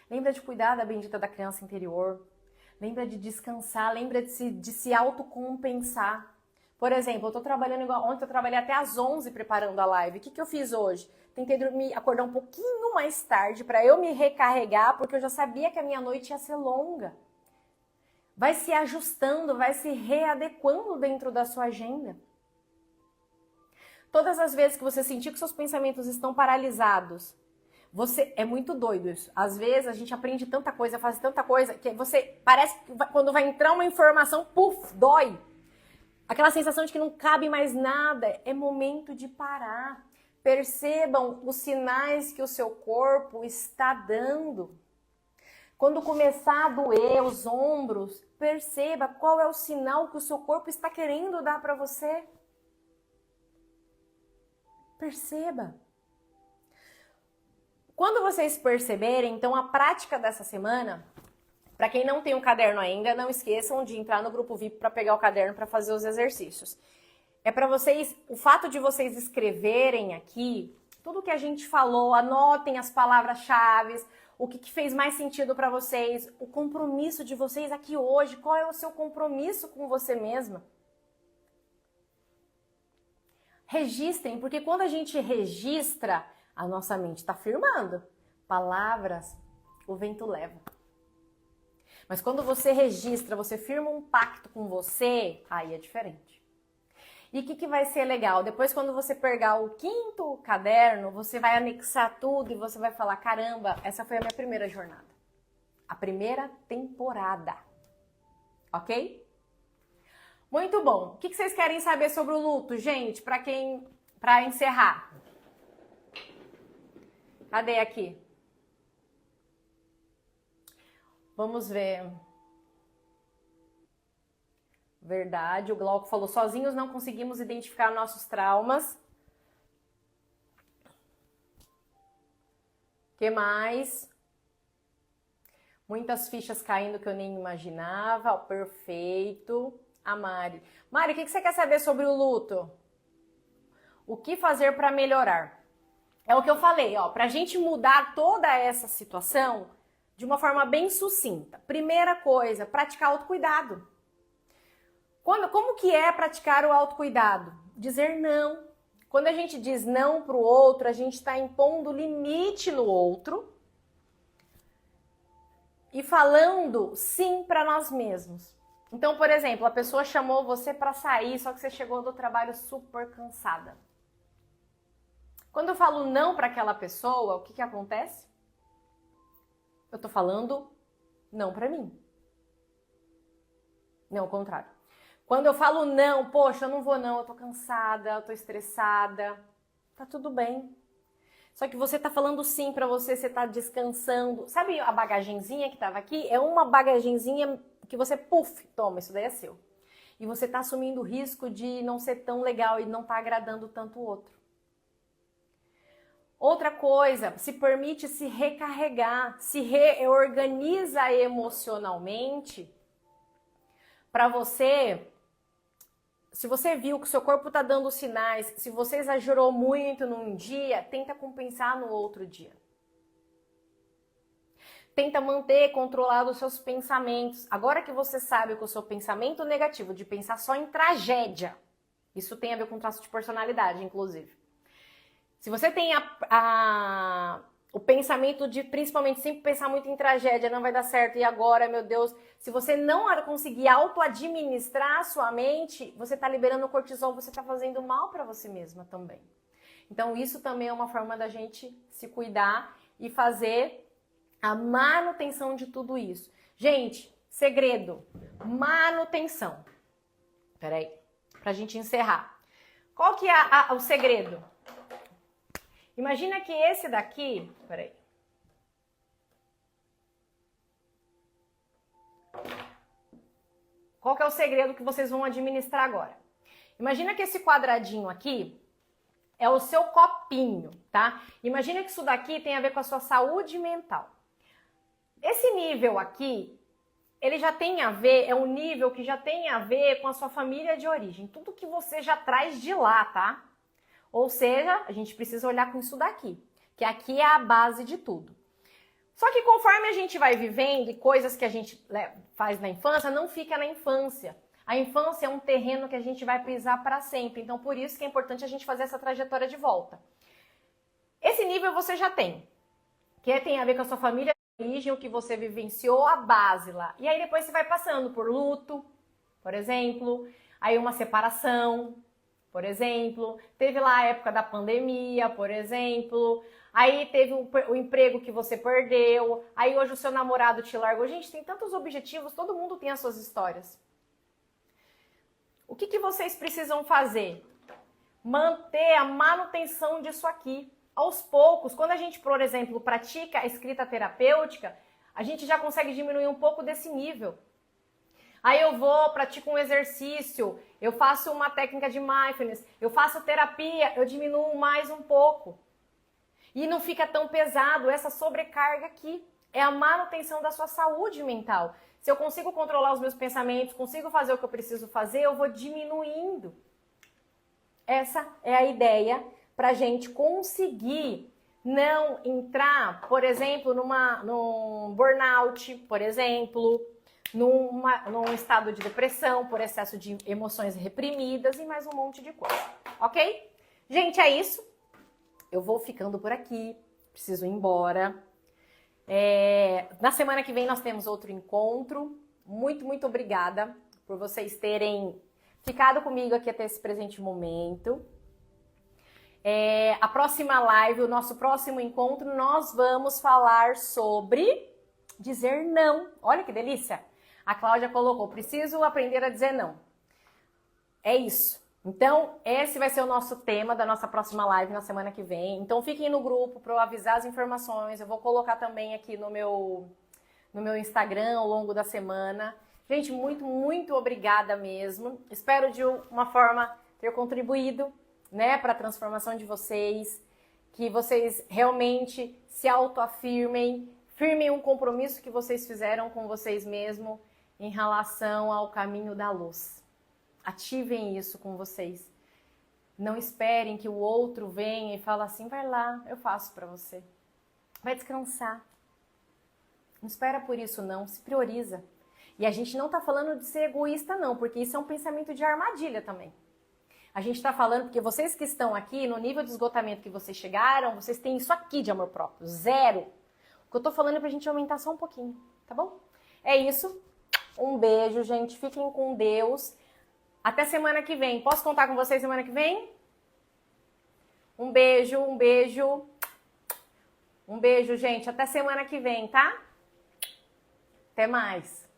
[SPEAKER 1] Lembra de cuidar da bendita da criança interior. Lembra de descansar, lembra de se autocompensar. Por exemplo, eu tô trabalhando igual ontem, eu trabalhei até às 11 preparando a live. O que eu fiz hoje? Tentei dormir, acordar um pouquinho mais tarde para eu me recarregar, porque eu já sabia que a minha noite ia ser longa. Vai se ajustando, vai se readequando dentro da sua agenda. Todas as vezes que você sentir que seus pensamentos estão paralisados, é muito doido isso. Às vezes a gente aprende tanta coisa, faz tanta coisa, que você parece que quando vai entrar uma informação, puf, dói. Aquela sensação de que não cabe mais nada. É momento de parar. Percebam os sinais que o seu corpo está dando. Quando começar a doer os ombros, perceba qual é o sinal que o seu corpo está querendo dar para você. Perceba. Quando vocês perceberem, então a prática dessa semana, para quem não tem um caderno ainda, não esqueçam de entrar no grupo VIP para pegar o caderno para fazer os exercícios. É para vocês, o fato de vocês escreverem aqui, tudo que a gente falou, anotem as palavras-chave, o que fez mais sentido para vocês, o compromisso de vocês aqui hoje, qual é o seu compromisso com você mesma. Registrem, porque quando a gente registra, a nossa mente está firmando. Palavras, o vento leva. Mas quando você registra, você firma um pacto com você, aí é diferente. E o que vai ser legal? Depois, quando você pegar o 5º caderno, você vai anexar tudo e você vai falar, caramba, essa foi a minha primeira jornada. A primeira temporada. Ok? Muito bom. O que vocês querem saber sobre o luto, gente? Para encerrar. Cadê aqui? Vamos ver. Verdade, o Glauco falou, sozinhos não conseguimos identificar nossos traumas. O que mais? Muitas fichas caindo que eu nem imaginava. Perfeito. A Mari. Mari, o que você quer saber sobre o luto? O que fazer para melhorar? É o que eu falei, ó, pra gente mudar toda essa situação de uma forma bem sucinta. Primeira coisa, praticar autocuidado. Como que é praticar o autocuidado? Dizer não. Quando a gente diz não para o outro, a gente está impondo limite no outro e falando sim para nós mesmos. Então, por exemplo, a pessoa chamou você para sair, só que você chegou do trabalho super cansada. Quando eu falo não para aquela pessoa, o que acontece? Eu estou falando não para mim. Não, o contrário. Quando eu falo não, poxa, eu não vou não, eu tô cansada, eu tô estressada, tá tudo bem. Só que você tá falando sim pra você tá descansando. Sabe a bagagenzinha que tava aqui? É uma bagagenzinha que você, puf, toma, isso daí é seu. E você tá assumindo o risco de não ser tão legal e não tá agradando tanto o outro. Outra coisa, se permite se recarregar, se reorganiza emocionalmente pra você. Se você viu que o seu corpo está dando sinais, se você exagerou muito num dia, tenta compensar no outro dia. Tenta manter controlado os seus pensamentos. Agora que você sabe que o seu pensamento negativo, de pensar só em tragédia, isso tem a ver com traço de personalidade, inclusive. Se você tem o pensamento de, principalmente, sempre pensar muito em tragédia, não vai dar certo, e agora, meu Deus, se você não conseguir auto-administrar a sua mente, você está liberando o cortisol, você está fazendo mal para você mesma também. Então, isso também é uma forma da gente se cuidar e fazer A manutenção de tudo isso. Gente, segredo, manutenção. Peraí, pra gente encerrar. Qual que é o segredo? Imagina que esse daqui, peraí. Qual que é o segredo que vocês vão administrar agora? Imagina que esse quadradinho aqui é o seu copinho, tá? Imagina que isso daqui tem a ver com a sua saúde mental. Esse nível aqui, ele já tem a ver, é um nível que já tem a ver com a sua família de origem. Tudo que você já traz de lá, tá? Ou seja, a gente precisa olhar com isso daqui, que aqui é a base de tudo. Só que conforme a gente vai vivendo e coisas que a gente faz na infância, não fica na infância. A infância é um terreno que a gente vai pisar para sempre. Então, por isso que é importante a gente fazer essa trajetória de volta. Esse nível você já tem, que tem a ver com a sua família de origem, o que você vivenciou, a base lá. E aí depois você vai passando por luto, por exemplo, aí uma separação, por exemplo, teve lá a época da pandemia, por exemplo, aí teve o emprego que você perdeu, aí hoje o seu namorado te largou. Gente, tem tantos objetivos, todo mundo tem as suas histórias. O que vocês precisam fazer? Manter a manutenção disso aqui. Aos poucos, quando a gente, por exemplo, pratica a escrita terapêutica, a gente já consegue diminuir um pouco desse nível. Aí eu vou, pratico um exercício, eu faço uma técnica de mindfulness, eu faço terapia, eu diminuo mais um pouco. E não fica tão pesado essa sobrecarga aqui. É a manutenção da sua saúde mental. Se eu consigo controlar os meus pensamentos, consigo fazer o que eu preciso fazer, eu vou diminuindo. Essa é a ideia para a gente conseguir não entrar, por exemplo, num burnout, por exemplo, num estado de depressão, por excesso de emoções reprimidas e mais um monte de coisa, ok? Gente, é isso. Eu vou ficando por aqui, preciso ir embora. Na semana que vem nós temos outro encontro. Muito, muito obrigada por vocês terem ficado comigo aqui até esse presente momento. A próxima live, o nosso próximo encontro, nós vamos falar sobre dizer não. Olha que delícia! A Cláudia colocou, preciso aprender a dizer não. É isso. Então, esse vai ser o nosso tema da nossa próxima live na semana que vem. Então, fiquem no grupo para eu avisar as informações. Eu vou colocar também aqui no meu Instagram ao longo da semana. Gente, muito, muito obrigada mesmo. Espero de uma forma ter contribuído, né, para a transformação de vocês. Que vocês realmente se autoafirmem, firmem um compromisso que vocês fizeram com vocês mesmos em relação ao caminho da luz. Ativem isso com vocês. Não esperem que o outro venha e fale assim, vai lá, eu faço para você. Vai descansar. Não espera por isso não, se prioriza. E a gente não tá falando de ser egoísta não, porque isso é um pensamento de armadilha também. A gente tá falando porque vocês que estão aqui, no nível de esgotamento que vocês chegaram, vocês têm isso aqui de amor próprio, zero. O que eu tô falando é pra gente aumentar só um pouquinho, tá bom? É isso. Um beijo, gente. Fiquem com Deus. Até semana que vem. Posso contar com vocês semana que vem? Um beijo, um beijo. Um beijo, gente. Até semana que vem, tá? Até mais.